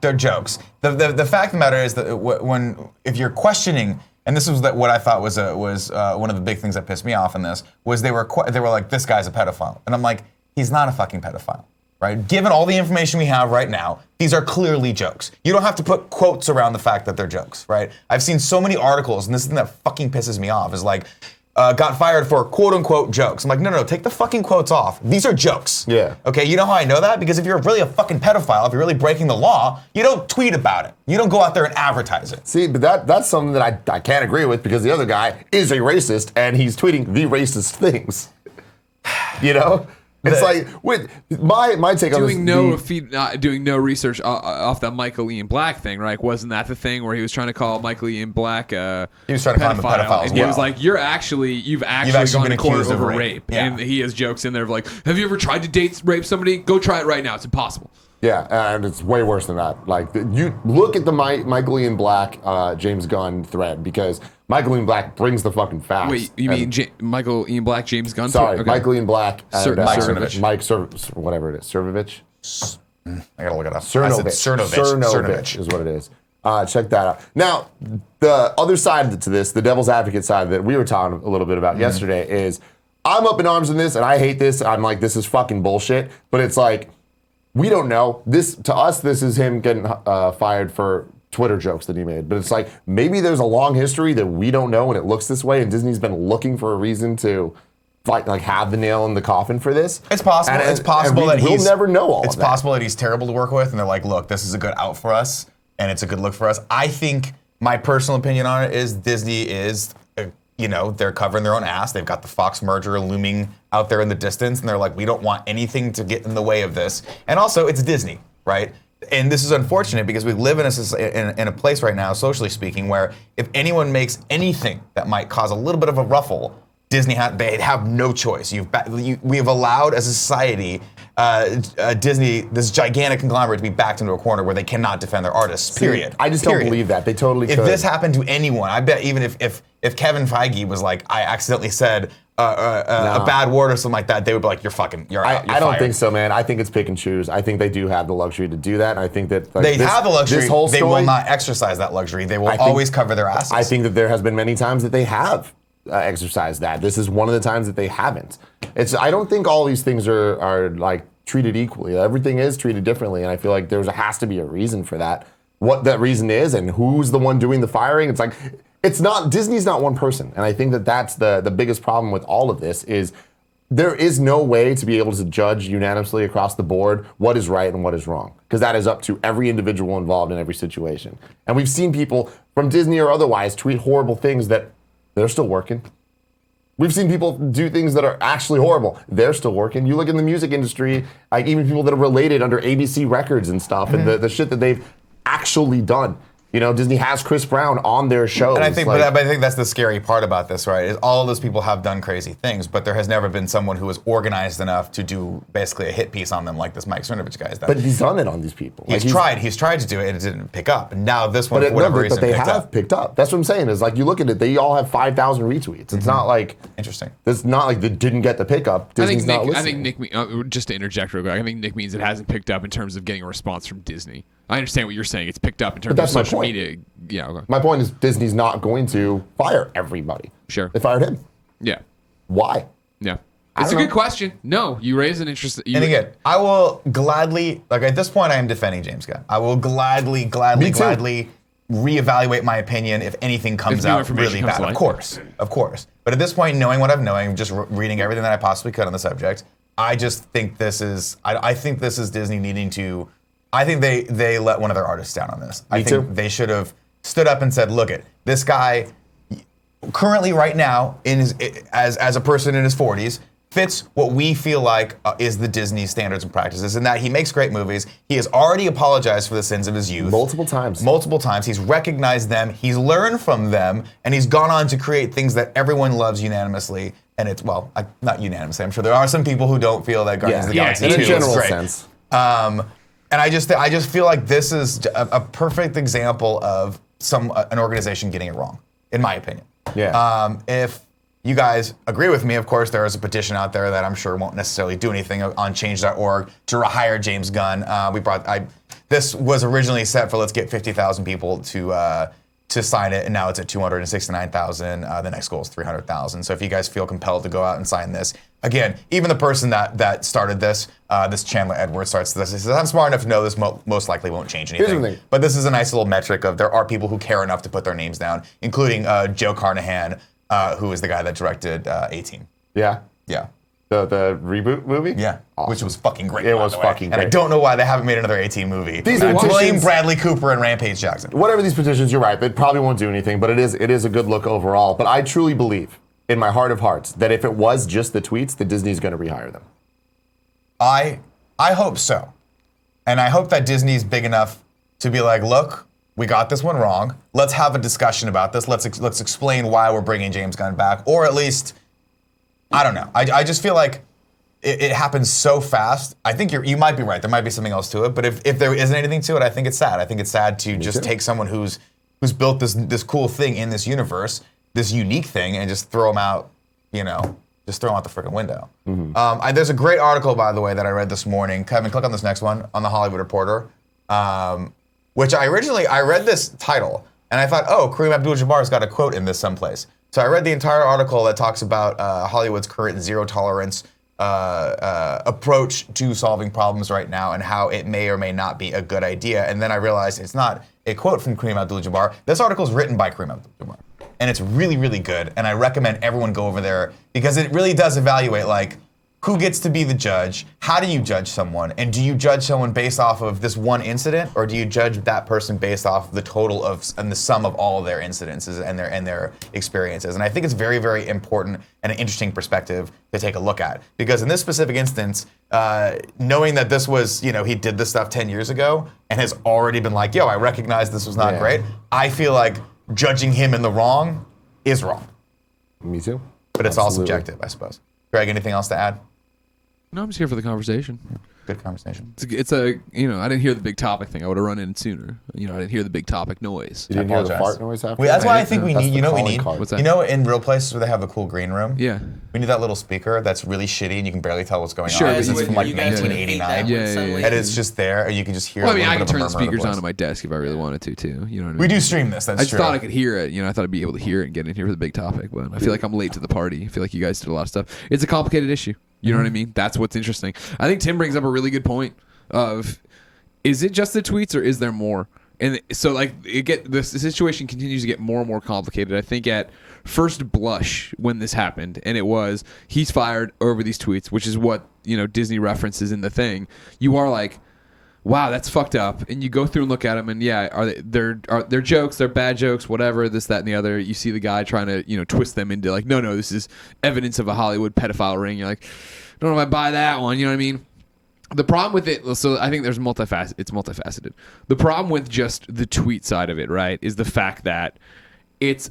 they're jokes. The fact of the matter is that if you're questioning and this was what I thought was one of the big things that pissed me off in this, was they were like, this guy's a pedophile. And I'm like, he's not a fucking pedophile, right? Given all the information we have right now, these are clearly jokes. You don't have to put quotes around the fact that they're jokes, right? I've seen so many articles, and this thing that fucking pisses me off is like, got fired for quote unquote jokes. I'm like, no, take the fucking quotes off. These are jokes. Yeah. Okay, you know how I know that? Because if you're really a fucking pedophile, if you're really breaking the law, you don't tweet about it. You don't go out there and advertise it. See, but that's something that I can't agree with, because the other guy is a racist and he's tweeting the racist things. You know? It's like, wait, my take on this. Doing no research off that Michael Ian Black thing, right? Wasn't that the thing where he was trying to call Michael Ian Black he was trying to call him a pedophile as and he well. was like, you've actually gone to court over rape. Yeah. And he has jokes in there of like, have you ever tried to rape somebody? Go try it right now. It's impossible. Yeah, and it's way worse than that. Like, you look at the Michael Ian Black, James Gunn thread, because Michael Ian Black brings the fucking facts. Wait, you mean Michael Ian Black, James Gunn? Sorry, okay. Michael Ian Black and Mike Cernovich. Mike whatever it is, Cernovich? I gotta look it up. Cernovich is what it is. Check that out. Now, the other side to this, the devil's advocate side that we were talking a little bit about yesterday, is I'm up in arms on this, and I hate this. I'm like, this is fucking bullshit. But it's like, we don't know. To us, this is him getting fired for Twitter jokes that he made. But it's like, maybe there's a long history that we don't know, and it looks this way, and Disney's been looking for a reason to have the nail in the coffin for this. It's possible. It's possible that we'll never know all of that. It's possible that he's terrible to work with, and they're like, look, this is a good out for us, and it's a good look for us. I think my personal opinion on it is Disney is, they're covering their own ass. They've got the Fox merger looming out there in the distance, and they're like, we don't want anything to get in the way of this. And also, it's Disney, right? And this is unfortunate because we live in a place right now, socially speaking, where if anyone makes anything that might cause a little bit of a ruffle, Disney they have no choice. We have allowed as a society Disney, this gigantic conglomerate, to be backed into a corner where they cannot defend their artists. Period. I just don't believe that. They totally could. If this happened to anyone, I bet even if Kevin Feige was like, I accidentally said a bad word or something like that, they would be like, you're out. I don't think so, man. I think it's pick and choose. I think they do have the luxury to do that, and I think that they have the luxury. This whole story, they will not exercise that luxury. They will always cover their asses. I think that there has been many times that they have exercised that. This is one of the times that they haven't. I don't think all these things are like treated equally. Everything is treated differently, and I feel like there has to be a reason for that. What that reason is, and who's the one doing the firing. It's like, it's not, Disney's not one person, and I think that that's the biggest problem with all of this is there is no way to be able to judge unanimously across the board what is right and what is wrong, because that is up to every individual involved in every situation. And we've seen people from Disney or otherwise tweet horrible things that they're still working. We've seen people do things that are actually horrible. They're still working. You look in the music industry, like even people that are related under ABC Records and stuff, and the shit that they've actually done. Disney has Chris Brown on their shows. And I think, but I think that's the scary part about this, right? Is all of those people have done crazy things, but there has never been someone who was organized enough to do basically a hit piece on them like this Mike Cernovich guy's done. But he's done it on these people. He's tried to do it, and it didn't pick up. And now this one, for whatever reason, they have picked up. That's what I'm saying. Is like, you look at it, they all have 5,000 retweets. It's not like interesting. It's not like they didn't get the pickup. Disney's not listening. I think Nick, just to interject real quick, I think Nick means it hasn't picked up in terms of getting a response from Disney. I understand what you're saying. It's picked up in terms of social media. Yeah. Okay. My point is Disney's not going to fire everybody. Sure. They fired him. Yeah. Why? Yeah. It's a good question. No, you raise an interest. And again, I will gladly, like at this point, I am defending James Gunn. I will gladly reevaluate my opinion if anything comes out really bad. Of course. But at this point, knowing what I'm knowing, just reading everything that I possibly could on the subject, I just think this is. I think this is Disney needing to. I think they let one of their artists down on this. I think they should have stood up and said, look, this guy currently right now as a person in his 40s fits what we feel like is the Disney standards and practices, in that he makes great movies. He has already apologized for the sins of his youth. Multiple times. He's recognized them. He's learned from them, and he's gone on to create things that everyone loves unanimously. And it's, not unanimously. I'm sure there are some people who don't feel that Guardians of the Galaxy 2 in a general great. sense. And I just feel like this is a perfect example of an organization getting it wrong, in my opinion. Yeah. If you guys agree with me, of course, there is a petition out there that I'm sure won't necessarily do anything on change.org to rehire James Gunn. This was originally set for let's get 50,000 people to to sign it, and now it's at 269,000. The next goal is 300,000. So if you guys feel compelled to go out and sign this, again, even the person that started this, this Chandler Edwards starts this. He says, I'm smart enough to know this most likely won't change anything. Here's the thing. But this is a nice little metric of there are people who care enough to put their names down, including Joe Carnahan, who is the guy that directed A-Team. Yeah. Yeah. The reboot movie? Yeah, Awesome. which was fucking great. It by was the way. fucking And I great. don't know why they haven't made another A-Team movie. These are Blame petitions- Bradley Cooper and Rampage Jackson. Whatever these petitions, you're right. They probably won't do anything, but it is a good look overall. But I truly believe, in my heart of hearts, that if it was just the tweets, that Disney's going to rehire them. I hope so, and I hope that Disney's big enough to be like, look, we got this one wrong. Let's have a discussion about this. Let's explain why we're bringing James Gunn back, or at least, I don't know. I just feel like it happens so fast. I think you might be right. There might be something else to it, but if there isn't anything to it, I think it's sad. I think it's sad to just take someone who's built this cool thing in this universe, this unique thing, and just throw them out, just throw them out the freaking window. There's a great article, by the way, that I read this morning. Kevin, click on this next one, on the Hollywood Reporter, which I read this title, and I thought, oh, Kareem Abdul-Jabbar's got a quote in this someplace. So I read the entire article that talks about Hollywood's current zero tolerance approach to solving problems right now and how it may or may not be a good idea. And then I realized it's not a quote from Kareem Abdul-Jabbar. This article is written by Kareem Abdul-Jabbar. And it's really, really good. And I recommend everyone go over there because it really does evaluate, like, who gets to be the judge? How do you judge someone? And do you judge someone based off of this one incident, or do you judge that person based off the total of and the sum of all of their incidences and their experiences? And I think it's very, very important and an interesting perspective to take a look at. Because in this specific instance, knowing that this was, he did this stuff 10 years ago and has already been like, yo, I recognize this was not great. I feel like judging him in the wrong is wrong. Me too. But it's all subjective, I suppose. Greg, anything else to add? No, I'm just here for the conversation. Good conversation. It's a I didn't hear the big topic thing. I would have run in sooner. I didn't hear the big topic noise. You didn't hear the apologize. fart noise after? That's why I think we That's need, the you know what we calling need? card. What's that? In real places where they have the cool green room? Yeah. We need that little speaker that's really shitty and you can barely tell what's going Sure, on. but It's you from like You guys would hate that 1989. when Yeah, yeah, suddenly- yeah. And it's just there and you can just hear Well, a I little can bit of a turn the murmur of speakers voice. on at my desk if I really wanted to, too. You know what I mean? We do stream this, that's I just true. thought I could hear it. I thought I'd be able to hear it and get in here for the big topic. But I feel like I'm late to the party. I feel like you guys did a lot of stuff. It's a complicated issue. You know what I mean? That's what's interesting. I think Tim brings up a really good point of, is it just the tweets or is there more? And so the situation continues to get more and more complicated. I think at first blush when this happened, and it was he's fired over these tweets, which is what Disney references in the thing. You are like, wow, that's fucked up. And you go through and look at them, and yeah, they're jokes, they're bad jokes, whatever, this, that, and the other. You see the guy trying to twist them into like, no, this is evidence of a Hollywood pedophile ring. You're like, I don't know if I buy that one. You know what I mean? The problem with it, so I think there's it's multifaceted. The problem with just the tweet side of it, right, is the fact that it's,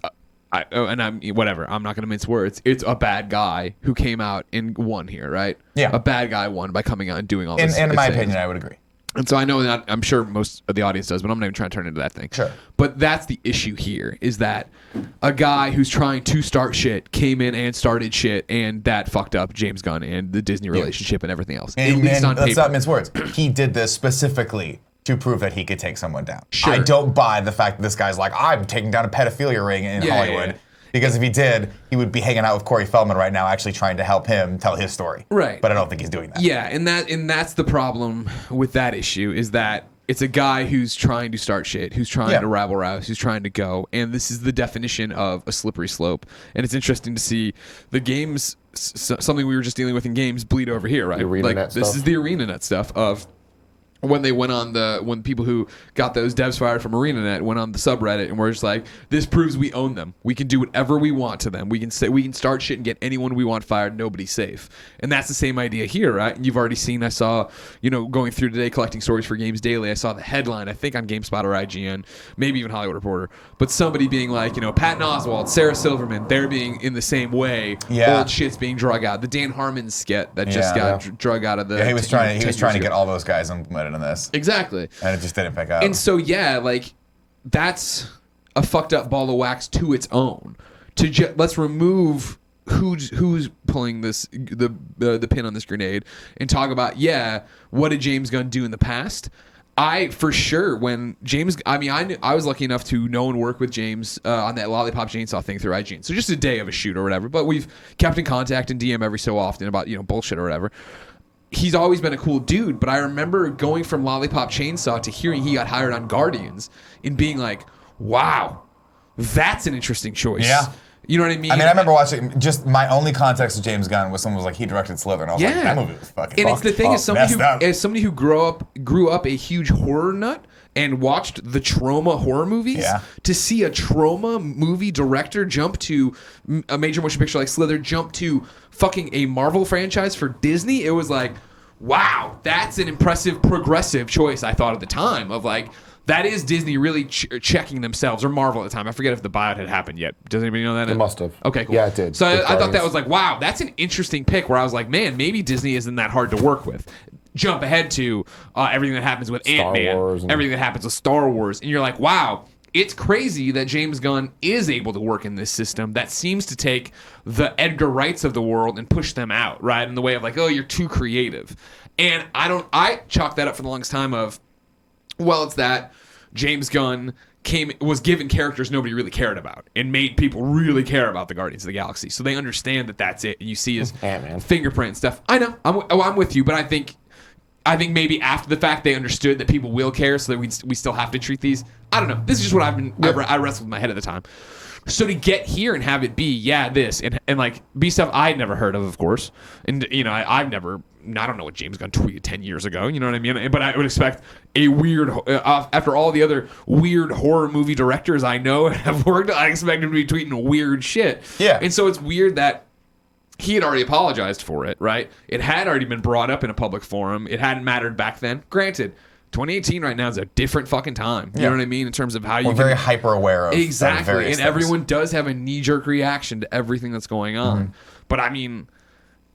I'm not going to mince words. It's a bad guy who came out and won here, right? Yeah. A bad guy won by coming out and doing all this. In my things. opinion, I would agree. And so I know that I'm sure most of the audience does, but I'm not even trying to turn into that thing. Sure. But that's the issue here, is that a guy who's trying to start shit came in and started shit, and that fucked up James Gunn and the Disney relationship and everything else. At least on let's paper. not mince words. He did this specifically to prove that he could take someone down. Sure. I don't buy the fact that this guy's like, I'm taking down a pedophilia ring in Hollywood. Yeah. Because if he did, he would be hanging out with Corey Feldman right now, actually trying to help him tell his story. Right. But I don't think he's doing that. Yeah, and that's the problem with that issue, is that it's a guy who's trying to start shit, who's trying to rabble rouse, who's trying to go, and this is the definition of a slippery slope. And it's interesting to see the games, something we were just dealing with in games, bleed over here, right? The ArenaNet this stuff. is the ArenaNet stuff of when they went on when people who got those devs fired from ArenaNet went on the subreddit and were just like, this proves we own them. We can do whatever we want to them. We can start shit and get anyone we want fired. Nobody's safe. And that's the same idea here, right? And you've already seen, I saw, going through today collecting stories for Games Daily, I saw the headline, I think on GameSpot or IGN, maybe even Hollywood Reporter, but somebody being like, Patton Oswalt, Sarah Silverman, they're being in the same way. Yeah. Old shit's being drug out. The Dan Harmon skit that just got drug out of the. Yeah, he was trying to ago. get all those guys implemented in this. Exactly. And it just didn't pick up. And so, that's a fucked up ball of wax to its own. Let's remove who's pulling the pin on this grenade and talk about, what did James Gunn do in the past? I for sure when James, I was lucky enough to know and work with James on that Lollipop Chainsaw thing through IGN. So just a day of a shoot or whatever, but we've kept in contact and DM every so often about bullshit or whatever. He's always been a cool dude, but I remember going from Lollipop Chainsaw to hearing he got hired on Guardians and being like, wow, that's an interesting choice. Yeah. You know what I mean? I remember watching, just my only context of James Gunn was someone was like, he directed Slither. And I was like, that movie was fucking And it's the thing, as somebody who grew up a huge horror nut and watched the Trauma horror movies, to see a Trauma movie director jump to a major motion picture like Slither, jump to fucking a Marvel franchise for Disney, it was like, wow, that's an impressive, progressive choice, I thought at the time, of like, that is Disney really checking themselves, or Marvel at the time. I forget if the buyout had happened yet. Does anybody know that? It must have. Okay, cool. Yeah, it did. So I thought that was like, wow, that's an interesting pick, where I was like, man, maybe Disney isn't that hard to work with. Jump ahead to everything that happens with Ant-Man, everything that happens with Star Wars, and you're like, wow, it's crazy that James Gunn is able to work in this system that seems to take the Edgar Wrights of the world and push them out, right? In the way of like, oh, you're too creative. And I chalked that up for the longest time of, well, it's that James Gunn was given characters nobody really cared about and made people really care about the Guardians of the Galaxy. So they understand that that's it. And you see his fingerprint and stuff. I know. I'm with you, but I think maybe after the fact they understood that people will care, so that we still have to treat these. I don't know. This is just what I wrestled with my head at the time. So to get here and have it be, this, and like be stuff I'd never heard of course. And, I don't know what James Gunn tweeted 10 years ago, you know what I mean? But I would expect a weird, after all the other weird horror movie directors I know have worked, I expect him to be tweeting weird shit. Yeah. And so it's weird that he had already apologized for it, right? It had already been brought up in a public forum. It hadn't mattered back then. Granted, 2018 right now is a different fucking time. You know what I mean? In terms of how We're very hyper aware of exactly, various and things. everyone does have a knee jerk reaction to everything that's going on. But I mean,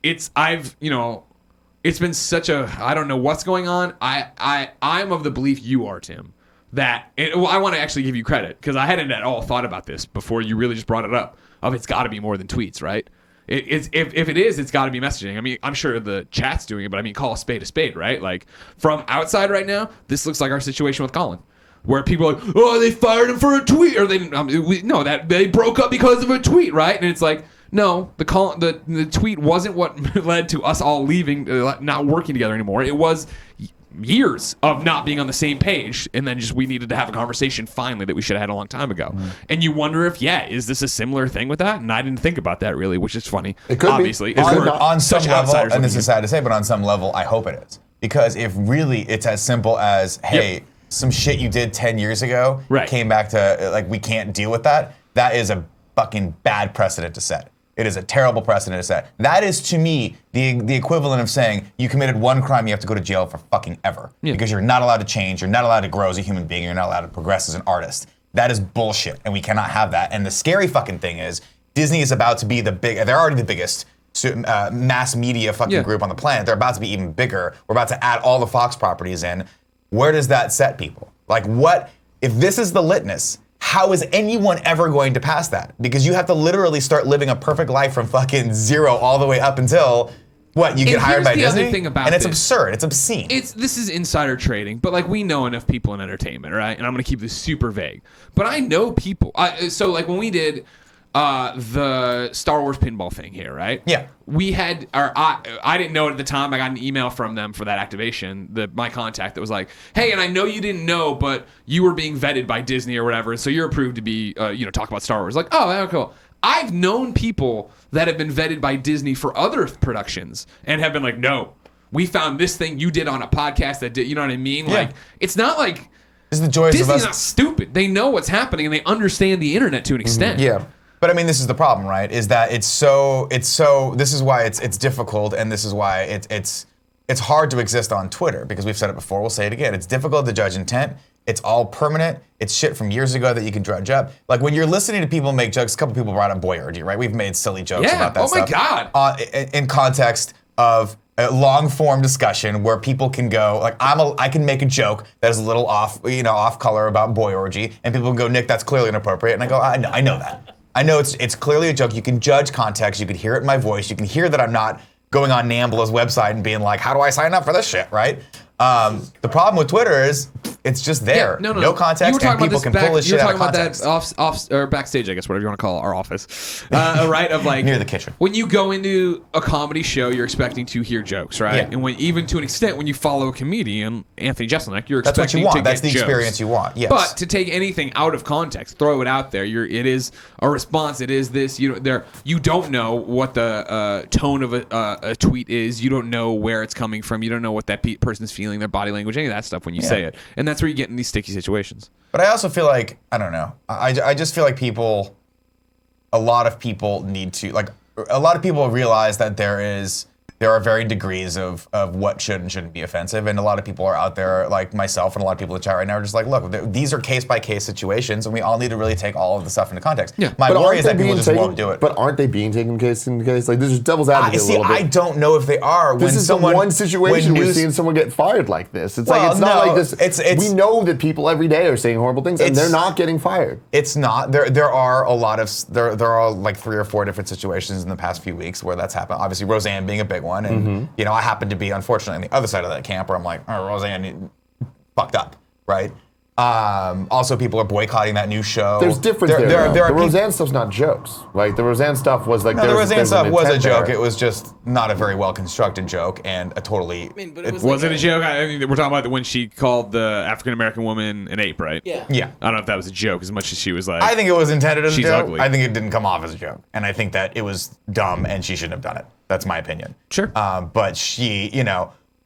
it's been such a, I don't know what's going on. I'm of the belief you are, Tim, that I want to actually give you credit because I hadn't at all thought about this before you really just brought it up. Of it's got to be more than tweets, right? If it is, it's got to be messaging. I mean, I'm sure the chat's doing it, but I mean, call a spade, right? Like, from outside right now, this looks like our situation with Colin, where people are like, oh, they fired him for a tweet, or that they broke up because of a tweet, right? And it's like, no, the tweet wasn't what led to us all leaving, not working together anymore. It was years of not being on the same page, and then just we needed to have a conversation finally that we should have had a long time ago. And you wonder if, is this a similar thing with that? And I didn't think about that really, which is funny. It could obviously be. On some level, and this is sad to say, but on some level, I hope it is. Because if really it's as simple as, hey, some shit you did 10 years ago came back to, like, we can't deal with that, that is a fucking bad precedent to set. It is a terrible precedent to set. That is, to me, the equivalent of saying you committed one crime, you have to go to jail for fucking ever. Because you're not allowed to change, you're not allowed to grow as a human being, you're not allowed to progress as an artist. That is bullshit, and we cannot have that. And the scary fucking thing is, Disney is about to be they're already the biggest mass media fucking group on the planet. They're about to be even bigger. We're about to add all the Fox properties in. Where does that set people? Like, what, if this is the litmus, how is anyone ever going to pass that? Because you have to literally start living a perfect life from fucking zero all the way up until, you get hired by Disney? And it's absurd. It's obscene. This is insider trading, but like we know enough people in entertainment, right? And I'm going to keep this super vague. But I know people. So like when we did the Star Wars pinball thing here, right? Yeah. We had I didn't know it at the time. I got an email from them for that activation, my contact that was like, hey, and I know you didn't know, but you were being vetted by Disney or whatever, so you're approved to be talk about Star Wars. Like, oh, cool. I've known people that have been vetted by Disney for other productions and have been like, no, we found this thing you did on a podcast that did, you know what I mean? Yeah. Like, it's not like this is the joys Disney's of us. not stupid. They know what's happening and they understand the internet to an extent. Yeah. But I mean, this is the problem, right? Is that it's so. This is why it's difficult, and this is why it's hard to exist on Twitter, because we've said it before. We'll say it again. It's difficult to judge intent. It's all permanent. It's shit from years ago that you can dredge up. Like when you're listening to people make jokes. A couple people brought up boy orgy, right? We've made silly jokes about that stuff. Oh my God. In context of a long form discussion where people can go like, I can make a joke that is a little off color about boy orgy, and people can go, Nick, that's clearly inappropriate, and I go, I know that. I know it's clearly a joke. You can judge context. You can hear it in my voice. You can hear that I'm not going on Nambla's website and being like, how do I sign up for this shit, right? The problem with Twitter is it's just there. No context, and people can pull this shit out of context. You were talking about that or backstage, I guess, whatever you want to call our office, right? Of like near the kitchen. When you go into a comedy show, you're expecting to hear jokes, right? Yeah. And even to an extent, when you follow a comedian, Anthony Jeselnik, you're expecting that's what you want. to That's get the jokes. experience you want. Yes. But to take anything out of context, throw it out there. It is a response. It is this. You don't know what the tone of a tweet is. You don't know where it's coming from. You don't know what that person's feeling, their body language, any of that stuff when you say it. And that's where you get in these sticky situations. But I also feel like, I don't know. I just feel like a lot of people need to, like, a lot of people realize that there are varying degrees of what should and shouldn't be offensive, and a lot of people are out there, like myself and a lot of people in the chat right now, are just like, look, these are case-by-case situations, and we all need to really take all of the stuff into context. Yeah. My worry is that people just won't do it. But aren't they being taken case in case? Like, this is devil's advocate a little bit. I don't know if they are. This is the one situation we're seeing someone get fired like this. It's like, it's not like this. We know that people every day are saying horrible things, and they're not getting fired. It's not. There are a lot of, there are like 3 or 4 different situations in the past few weeks where that's happened. Obviously, Roseanne being a big one, and I happen to be, unfortunately, on the other side of that camp where I'm like, oh, Roseanne fucked up, right? Also, people are boycotting that new show. There's difference there. The Roseanne stuff's not jokes, right? The Roseanne stuff was like, the Roseanne stuff was a joke. It was just not a very well constructed joke, and a totally. I mean, but it was was it a joke? I mean, we're talking about when she called the African American woman an ape, right? Yeah. Yeah. I don't know if that was a joke as much as she was like. I think it was intended as a she's joke. ugly. I think it didn't come off as a joke, and I think that it was dumb, and she shouldn't have done it. That's my opinion. Sure. But she,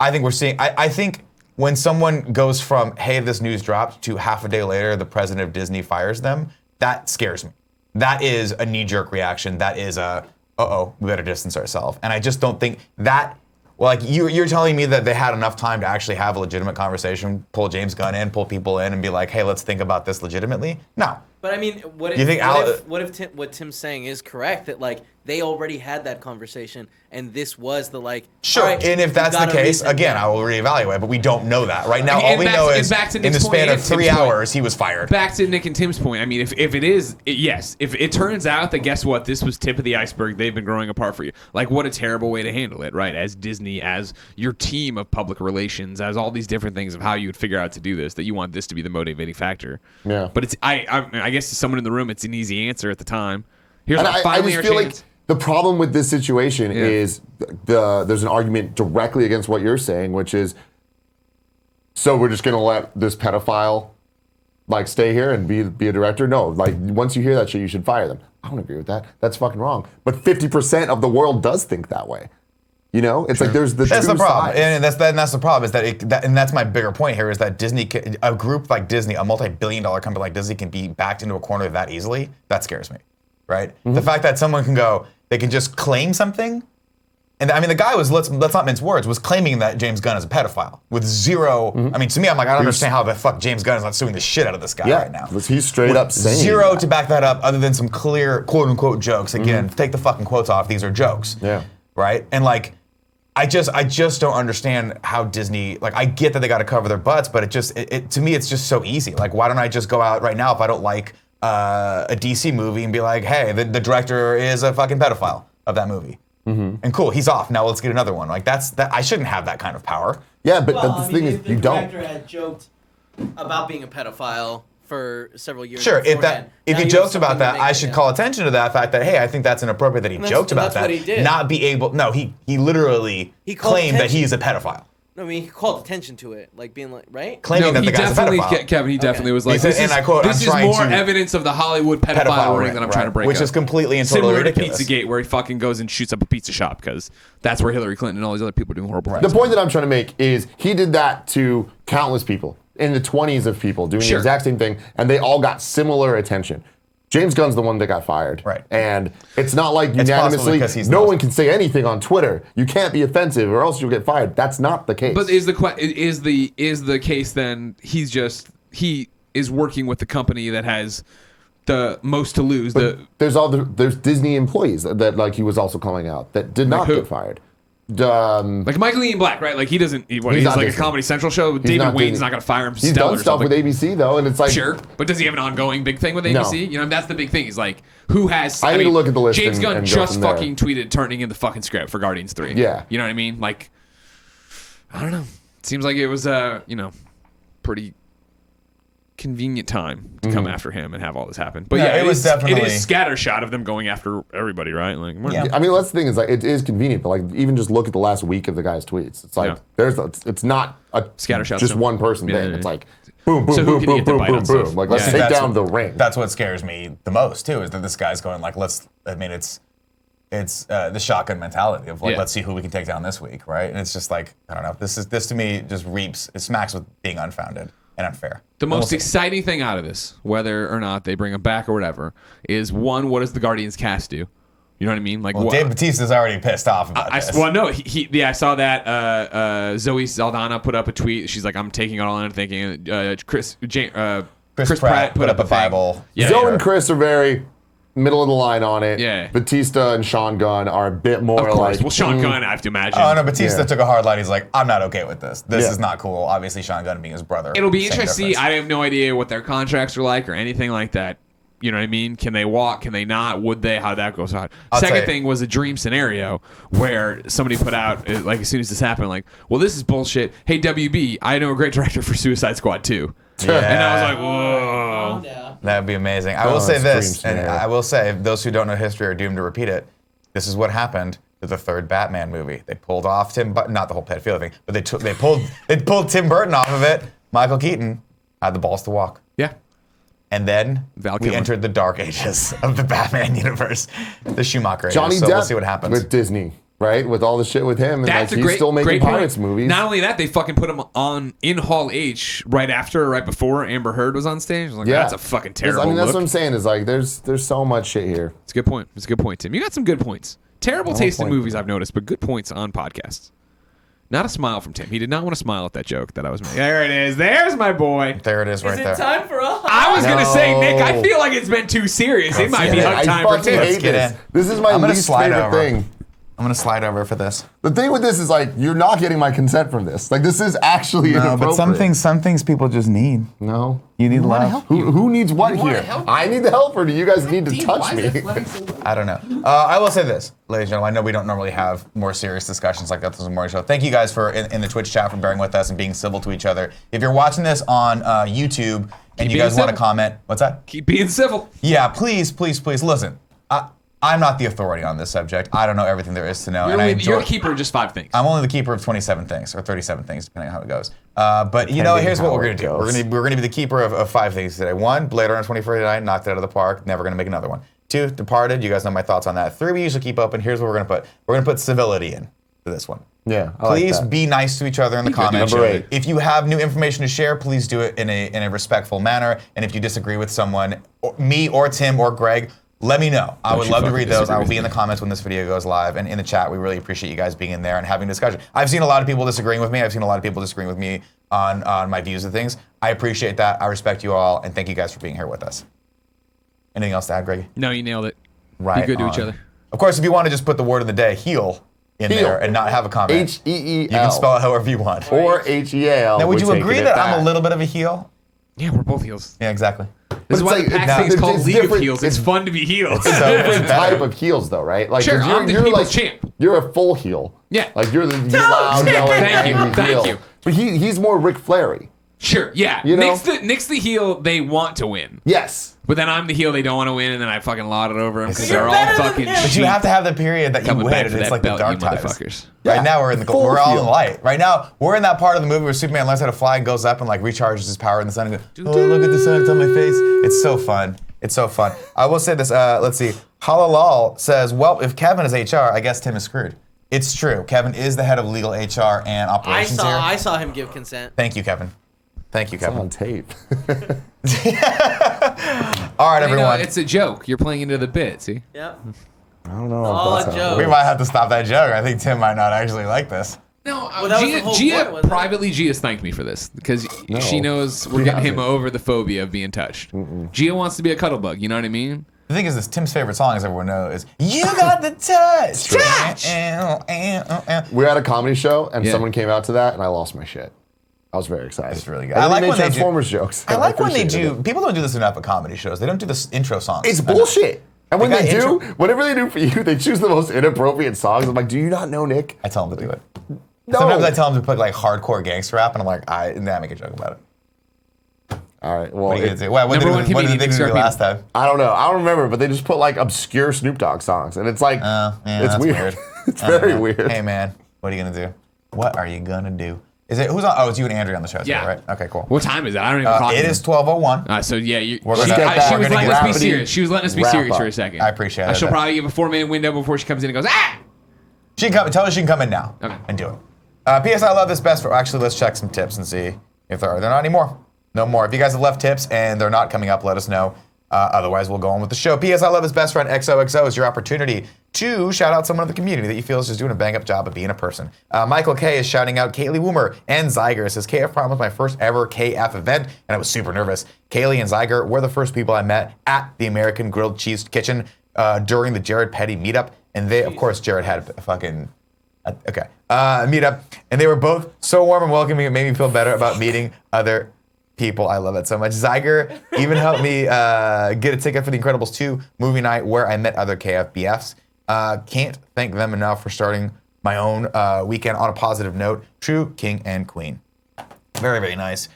I think we're seeing. I think when someone goes from, hey, this news dropped, to half a day later, the president of Disney fires them, that scares me. That is a knee-jerk reaction. That is we better distance ourselves. And I just don't think that, like, you're telling me that they had enough time to actually have a legitimate conversation, pull James Gunn in, pull people in, and be like, hey, let's think about this legitimately? No. But I mean, what if Tim's saying is correct, that like they already had that conversation and this was the like. Sure, right, and if that's the case, again, I will reevaluate. But we don't know that right now. All we know is in the span of 3 hours, he was fired. Back to Nick and Tim's point. I mean, if it is, yes, if it turns out that guess what, this was tip of the iceberg. They've been growing apart for you. Like, what a terrible way to handle it, right? As Disney, as your team of public relations, as all these different things of how you would figure out to do this. That you want this to be the motivating factor. Yeah. But it's I guess to someone in the room, it's an easy answer at the time. Here's and I just feel like the problem with this situation is there's an argument directly against what you're saying, which is, so we're just going to let this pedophile like stay here and be a director? No, like once you hear that shit, you should fire them. I don't agree with that. That's fucking wrong. But 50% of the world does think that way. It's like there's that's the problem, sides. and that's the problem is and that's my bigger point here is that Disney, a group like Disney, a multi-billion-dollar company like Disney, can be backed into a corner that easily. That scares me, right? The fact that someone they can just claim something, and I mean the guy was let's not mince words, was claiming that James Gunn is a pedophile with zero. I mean, to me, I'm like, I don't understand how the fuck James Gunn is not suing the shit out of this guy right now. He's straight up saying zero that. to back that up, other than some clear quote unquote jokes. Again, take the fucking quotes off. These are jokes. Yeah. Right, and like. I just don't understand how Disney, like, I get that they got to cover their butts, but to me, it's just so easy. Like, why don't I just go out right now if I don't like a DC movie and be like, hey, the director is a fucking pedophile of that movie. And cool, he's off. Now let's get another one. Like, I shouldn't have that kind of power. Yeah, but the thing is, you don't. The director had joked about being a pedophile for several years. Sure, if he joked about that, I should call attention to that fact that, hey, I think that's inappropriate that he joked about that. That's what he did. Not be able, no, he literally claimed that he's a pedophile. No, I mean, he called attention to it, like being like, right? Claiming that the guy's a pedophile. Kevin, he definitely was like, he said, and I quote, this is more evidence of the Hollywood pedophile ring that I'm trying to break which up. is completely and totally ridiculous. Similar to Pizzagate, where he fucking goes and shoots up a pizza shop, because that's where Hillary Clinton and all these other people are doing horrible things. The point that I'm trying to make is he did that to countless people, in the 20s of people doing the exact same thing, and they all got similar attention. James Gunn's the one that got fired. Right. And it's not like unanimously, no one can say anything on Twitter. You can't be offensive or else you'll get fired. That's not the case. But is the case then he is working with the company that has the most to lose? There's Disney employees that like he was also calling out that did not get fired. Like Michael Ian Black, right? Like he's like Disney. A Comedy Central show. David Wayne's not going to fire him. He's done stuff with ABC though, and it's like sure, but does he have an ongoing big thing with ABC? No. That's the big thing. He's like, who has? I need to look at the list. James Gunn and just fucking tweeted turning in the fucking script for Guardians 3. Yeah, you know what I mean? Like, I don't know. seems like it was a pretty convenient time to come after him and have all this happen. But it was definitely it is scattershot of them going after everybody, right? Like, I mean, that's the thing is like it is convenient, but like even just look at the last week of the guy's tweets. It's like it's not a scattershot. Just one person thing. It's like boom, boom, So boom, who can boom, get the boom, bite boom, on boom. stuff? Like let's Yeah. take down the ring. That's what scares me the most too, is that this guy's going like, it's the shotgun mentality of like, let's see who we can take down this week, right? And it's just like, I don't know. This to me just it smacks with being unfounded and unfair. The most exciting thing out of this, whether or not they bring him back or whatever, is one, what does the Guardians cast do? You know what I mean? Like, Well, Dave Bautista's already pissed off about this. Well, no, I saw that Zoe Saldana put up a tweet. She's like, I'm taking it all in and thinking. Chris Pratt put up a Bible. Yeah, Zoe and Chris are very middle of the line on it. Yeah. Batista and Sean Gunn are a bit more Of course. like. Well, Sean Gunn, I have to imagine. Oh no, Batista Yeah. took a hard line. He's like, I'm not okay with this. This Yeah. is not cool. Obviously, Sean Gunn being his brother. It'll be same interesting. difference. I have no idea what their contracts are like or anything like that. You know what I mean? Can they walk? Can they not? Would they? How that goes on. I'll tell Second you. thing was a dream scenario where somebody put out, like as soon as this happened, like, well, this is bullshit. Hey, WB, I know a great director for Suicide Squad 2. Yeah. And I was like, whoa. That would be amazing. I will say Scream this, and scenario. I will say, those who don't know history are doomed to repeat it. This is what happened to the third Batman movie. They pulled off not the whole pedophilia thing, but they pulled Tim Burton off of it. Michael Keaton had the balls to walk. Yeah. And then Val we Kilmer. entered the dark ages of the Batman universe, the Schumacher Johnny ages. So Depp we'll see what happens. with Disney, right? With all the shit with him, and That's like a he's great, still making great Pirates point. movies. Not only that, they fucking put him on in Hall H right after or right before Amber Heard was on stage. I was like, that's a fucking terrible I mean, that's look. what I'm saying. Is like there's so much shit here. It's a good point. It's a good point, Tim. You got some good points. Terrible taste in movies, I've noticed, but good points on podcasts. Not a smile from Tim. He did not want to smile at that joke that I was making. There it is. There's my boy. There it is right Is it there. time for us? I was going to say, No. Nick, I feel like it's been too serious. It might be I hug time for fucking Tim. hate get this. in. This is my I'm gonna least slide favorite over. thing. I'm going to slide over for this. The thing with this is like you're not getting my consent from this. Like this is actually inappropriate. some things people just need. No. You need love. Who needs what here? help I need the help, or do you guys need to touch me? I don't know. I will say this, ladies and gentlemen. I know we don't normally have more serious discussions like that this morning show. Thank you guys for in the Twitch chat for bearing with us and being civil to each other. If you're watching this on YouTube and you being guys want to civil. comment, what's that? Keep being civil. Yeah, please listen. I'm not the authority on this subject. I don't know everything there is to know, and I enjoy. You're a keeper of just 5 things. I'm only the keeper of 27 things or 37 things, depending on how it goes. But you know, here's what we're gonna do. We're gonna be the keeper of 5 things today. 1, Blade Runner 2049, knocked it out of the park. Never gonna make another one. 2, Departed. You guys know my thoughts on that. 3, we usually keep open. Here's what we're gonna put. We're gonna put civility in to this one. Yeah, I like Please that. be nice to each other in the comments. Number 8. If you have new information to share, please do it in a respectful manner. And if you disagree with someone, me or Tim or Greg, let me know. I would love to read those. I will be in the comments when this video goes live, and in the chat. We really appreciate you guys being in there and having a discussion. I've seen a lot of people disagreeing with me. I've seen a lot of people disagreeing with me on my views of things. I appreciate that. I respect you all, and thank you guys for being here with us. Anything else to add, Greg? No, you nailed it. Right. Be good to each on. other. Of course, if you want to just put the word of the day, heal, in Heal. there and not have a comment, H-E-E-L. you can spell it however you want. Or H-E-A-L. Now, would you We're agree taking that it I'm a back. little bit of a heel? Yeah, we're both heels. Yeah, exactly. This is why the PAX thing is called League of different- Heels. It's fun to be heels. It's a different type of heels, though, right? Like, Sure, 'cause I'm the you're people's like, champ. You're a full heel. Yeah. Like you're the loud, yelling, Thank you, angry thank heel. you. But he's more Ric Flair-y. Sure, yeah. You know? Nick's the heel they want to win. Yes. But then I'm the heel they don't want to win, and then I fucking laud it over them because You're they're all better than fucking him. But cheap. you have to have the period that you Coming win, back and for it's that like belt, the dark you times. motherfuckers. Right Yeah. now we're in the Full we're all in heel. light. Right now we're in that part of the movie where Superman learns how to fly and goes up and like recharges his power in the sun and goes, oh, look at the sun, it's on my face. It's so fun. It's so fun. I will say this. Let's see. Halalal says, well, if Kevin is HR, I guess Tim is screwed. It's true. Kevin is the head of legal HR and operations here. I saw him give consent. Thank you, Kevin. Thank you, It's on Kevin. tape. All right, You know, everyone. it's a joke. You're playing into the bit, see? Yep. I don't know. All if that's a how it joke. We might have to stop that joke. I think Tim might not actually like this. No, Well, that was the whole point, Gia wasn't it? privately, Gia's thanked me for this because No, she knows we're she getting him hasn't. over the phobia of being touched. Gia wants to be a cuddle bug. You know what I mean? The thing is, this Tim's favorite song, as everyone knows, is "You Got the Touch." Touch! We were at a comedy show, and Yeah. someone came out to that, and I lost my shit. I was very excited. It's really good. And I like they made when they do- Transformers jokes. I like when they appreciated do. it. People don't do this enough at comedy shows. They don't do this intro songs. It's enough. bullshit. And when They they got do, intro- whatever they do for you, they choose the most inappropriate songs. I'm like, do you not know, Nick? I tell them to do it. No. Sometimes I tell him to put like hardcore gangster rap, and I'm like, and then I make a joke about it. All right. Well, What are you gonna do? What Number one did comedian, they Nick do Scarpino. last time? I don't know. I don't remember, but they just put like obscure Snoop Dogg songs, and it's like, Yeah, it's that's weird. It's very weird. Hey man, what are you gonna do? What are you gonna do? Is it who's on? Oh, it's you and Andrea on the show today, Yeah. right? Okay, cool. What time is it? I don't even talk It to is 12:01. So yeah, We're she, gonna get that. she We're was gonna letting get us be rapidly serious. She was letting us be wrap serious up. for a second. I appreciate it. She'll probably give a 4-minute window before she comes in and goes, ah! She can come. Tell her she can come in now Okay. and do it. P.S. I love this best. Actually, let's check some tips and see if there are. They're not anymore. No more. If you guys have left tips and they're not coming up, let us know. Otherwise, we'll go on with the show. P.S. I love his best friend XOXO is your opportunity to shout out someone in the community that you feel is just doing a bang-up job of being a person. Michael K is shouting out Kaylee Woomer and Zyger. Says, KF Prom was my first ever KF event, and I was super nervous. Kaylee and Zyger were the first people I met at the American Grilled Cheese Kitchen during the Jared Petty meetup. And they, of course, Jared had a fucking... meetup. And they were both so warm and welcoming, it made me feel better about meeting other people. I love it so much. Zyger even helped me get a ticket for the Incredibles 2 movie night where I met other KFBFs. Can't thank them enough for starting my own weekend on a positive note. True king and queen. Very, very nice.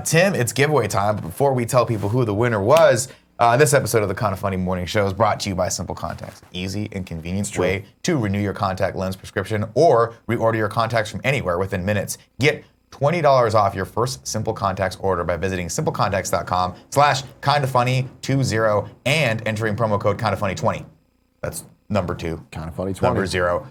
Tim, it's giveaway time. But before we tell people who the winner was, this episode of the Kind of Funny Morning Show is brought to you by Simple Contacts. Easy and convenient way to renew your contact lens prescription or reorder your contacts from anywhere within minutes. Get $20 off your first Simple Contacts order by visiting simplecontacts.com/kindoffunny20 and entering promo code kindoffunny20. That's number 2. Kind of funny. 20. Number 0.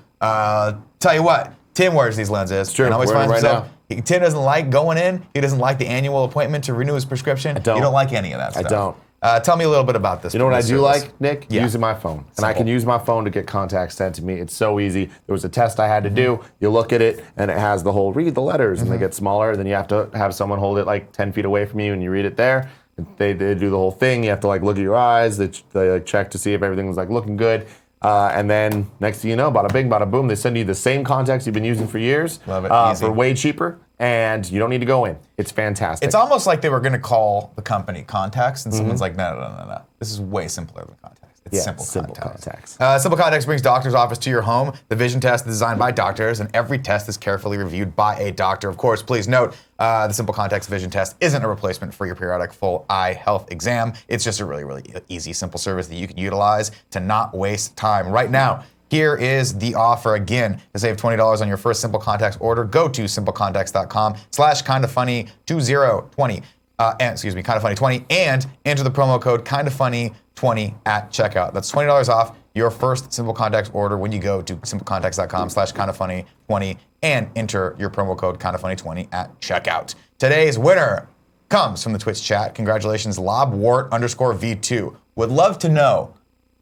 Tell you what, Tim wears these lenses. True. And always Wearing finds them himself. Tim doesn't like going in. He doesn't like the annual appointment to renew his prescription. I don't. You don't like any of that stuff. I don't. Tell me a little bit about this. You know what I do service. like, Nick? Yeah. Using my phone. And I Simple. can use my phone to get contacts sent to me. It's so easy. There was a test I had to do. You look at it, and it has the whole read the letters, and they get smaller. Then you have to have someone hold it like 10 feet away from you, and you read it there. They do the whole thing. You have to like look at your eyes. They like, check to see if everything was like looking good. And then next thing you know, bada bing, bada boom, they send you the same contacts you've been using for years. Love it. Easy. For way cheaper. And you don't need to go in. It's fantastic. It's almost like they were going to call the company Contacts, and someone's like, no. This is way simpler than Contacts. It's Simple Contacts. Simple Contacts brings doctor's office to your home. The vision test is designed by doctors, and every test is carefully reviewed by a doctor. Of course, please note, the Simple Contacts vision test isn't a replacement for your periodic full eye health exam. It's just a really, really easy, simple service that you can utilize to not waste time. Right now, here is the offer again. To save $20 on your first Simple Contacts order, go to simplecontacts.com/kindoffunny20 kindoffunny20 and enter the promo code kindoffunny20 at checkout. That's $20 off your first Simple Contacts order when you go to simplecontacts.com/kindoffunny20 and enter your promo code kindoffunny20 at checkout. Today's winner comes from the Twitch chat. Congratulations, lobwart_V2. Would love to know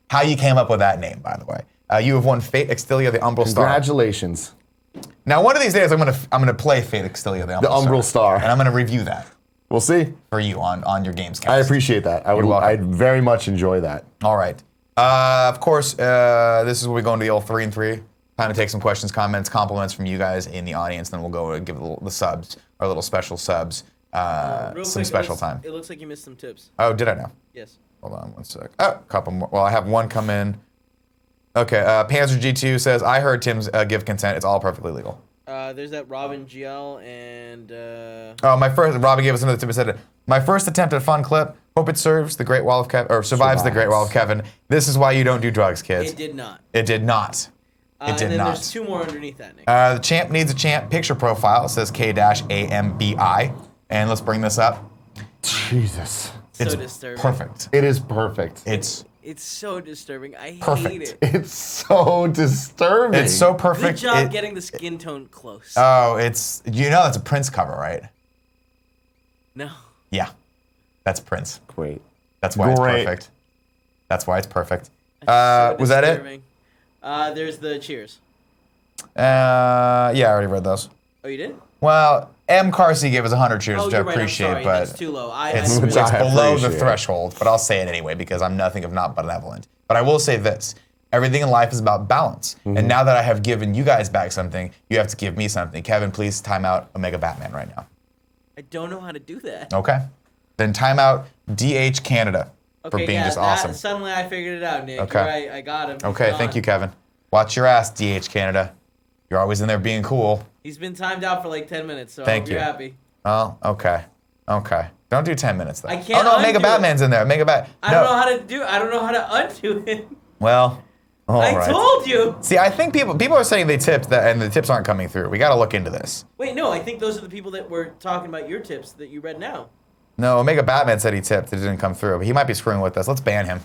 how you came up with that name, by the way. You have won Fate Extilia, the Umbral Star. Congratulations. Now, one of these days, I'm gonna play Fate Extilia, the Umbral Star. and I'm gonna review that We'll see. for you on your games cast. I appreciate that. welcome. I'd very much enjoy that. All right. Of course, this is where we go into the old 3 and 3. Time to take some questions, comments, compliments from you guys in the audience. Then we'll go and give the subs, our little special subs, Real some quick, special time. It looks like you missed some tips. Oh, did I know? Yes. Hold on one sec. Oh, a couple more. Well, I have one come in. Okay, Panzer G2 says, I heard Tim's give consent. It's all perfectly legal. There's that Robin GL and... Robin gave us another tip and said, my first attempt at a fun clip. Hope it serves the Great Wall of Kevin, or survives the Great Wall of Kevin. This is why you don't do drugs, kids. It did not. It did not. It did and then not. there's 2 more underneath that, Nick. The champ needs a champ picture profile. It says K-AMBI. And let's bring this up. Jesus. It's so disturbing. perfect. It is perfect. It's so disturbing. I hate perfect. it. It's so disturbing. It's so perfect. Good job getting the skin tone close. It's that's a Prince cover, right? No. Yeah, that's Prince. Great. That's why it's Great. perfect. That's why it's perfect. So Was that it? disturbing. There's the cheers. Yeah, I already read those. Oh, you did? Well, M. Carsey gave us 100 cheers, Oh, which I you're right. I'm appreciate, sorry. but That's too low. it's Which I below the appreciate. threshold. But I'll say it anyway because I'm nothing if not benevolent. But I will say this. Everything in life is about balance. And now that I have given you guys back something, you have to give me something. Kevin, please time out Omega Batman right now. I don't know how to do that. Okay. Then time out DH Canada for being just awesome. Suddenly I figured it out, Nick. Okay. You're right. I got him. Okay, thank you, Kevin. Watch your ass, DH Canada. You're always in there being cool. He's been timed out for like 10 minutes, so Thank I hope you're you. happy. Oh, okay. Okay. Don't do 10 minutes though. I can't Oh no, Mega undo Batman's in there. Mega Bat. I don't know how to do. I don't know how to undo it. Well, all I right. told you. See, I think people are saying they tipped that, and the tips aren't coming through. We got to look into this. Wait, no. I think those are the people that were talking about your tips that you read now. No, Omega Batman said he tipped. It didn't come through. But he might be screwing with us. Let's ban him.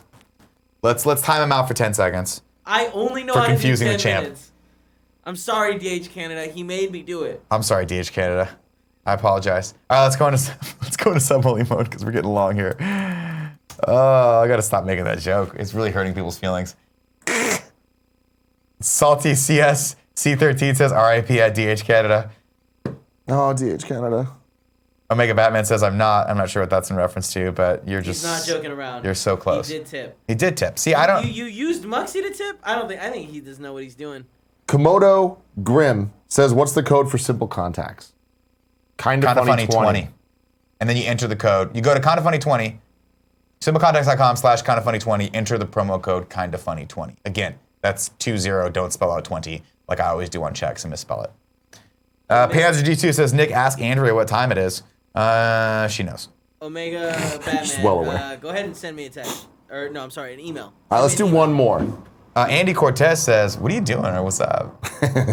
Let's time him out for 10 seconds. I only know For how to do confusing 10 the champ. minutes. I'm sorry, DH Canada. He made me do it. I'm sorry, DH Canada. I apologize. All right, let's go into sub-holy mode because we're getting long here. Oh, I gotta stop making that joke. It's really hurting people's feelings. Salty CS C13 says RIP at DH Canada. Oh, DH Canada. Omega Batman says I'm not sure what that's in reference to, but you're just He's not joking around. You're so close. He did tip. He did tip. See, I don't. You used Muxie to tip? I think he doesn't know what he's doing. Komodo Grim says, "What's the code for simple contacts?" Kinda funny 20. And then you enter the code. You go to Kinda Funny 20, simplecontacts.com/kindafunny20, enter the promo code Kinda Funny 20. Again, that's 20, don't spell out 20, like I always do on checks and misspell it. Panzer G2 says, Nick, ask Andrea what time it is. She knows. Omega Batman, She's well aware. go ahead and send me a text. Or, no, I'm sorry, an email. All right, let's do one more. Andy Cortez says, what are you doing, or what's up?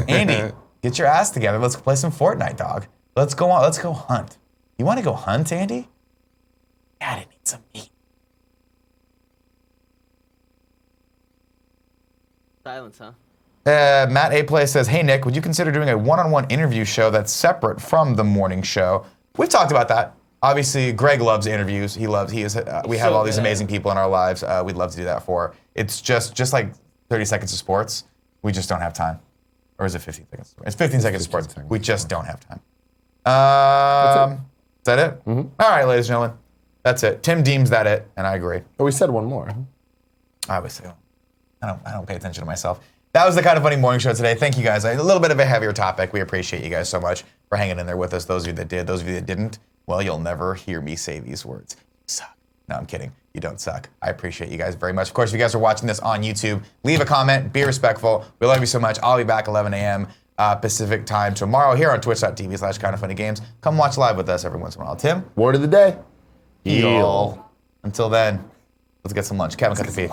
Andy, get your ass together. Let's play some Fortnite, dog. Let's go on. Let's go hunt. You want to go hunt, Andy? Gotta need some meat. Silence, huh? Matt A. Play says, hey, Nick, would you consider doing a one-on-one interview show that's separate from the morning show? We've talked about that. Obviously, Greg loves interviews. We have all these amazing people in our lives. We'd love to do that for. It's just like 30 seconds of sports. We just don't have time. Or is it 15 seconds? It's 15 seconds of sports. We just don't have time. Is that it? Mm-hmm. All right, ladies and gentlemen. That's it. Tim deems that it, and I agree. Oh, we said one more. I always say, I don't pay attention to myself. That was the Kinda Funny morning show today. Thank you guys. A little bit of a heavier topic. We appreciate you guys so much for hanging in there with us. Those of you that did, those of you that didn't, well, you'll never hear me say these words. You suck. No, I'm kidding. You don't suck. I appreciate you guys very much. Of course, if you guys are watching this on YouTube, leave a comment. Be respectful. We love you so much. I'll be back 11 a.m. Pacific time tomorrow here on twitch.tv/kindafunnygames. Come watch live with us every once in a while. Tim? Word of the day. Heal. Until then, let's get some lunch. Kevin, cut the feed.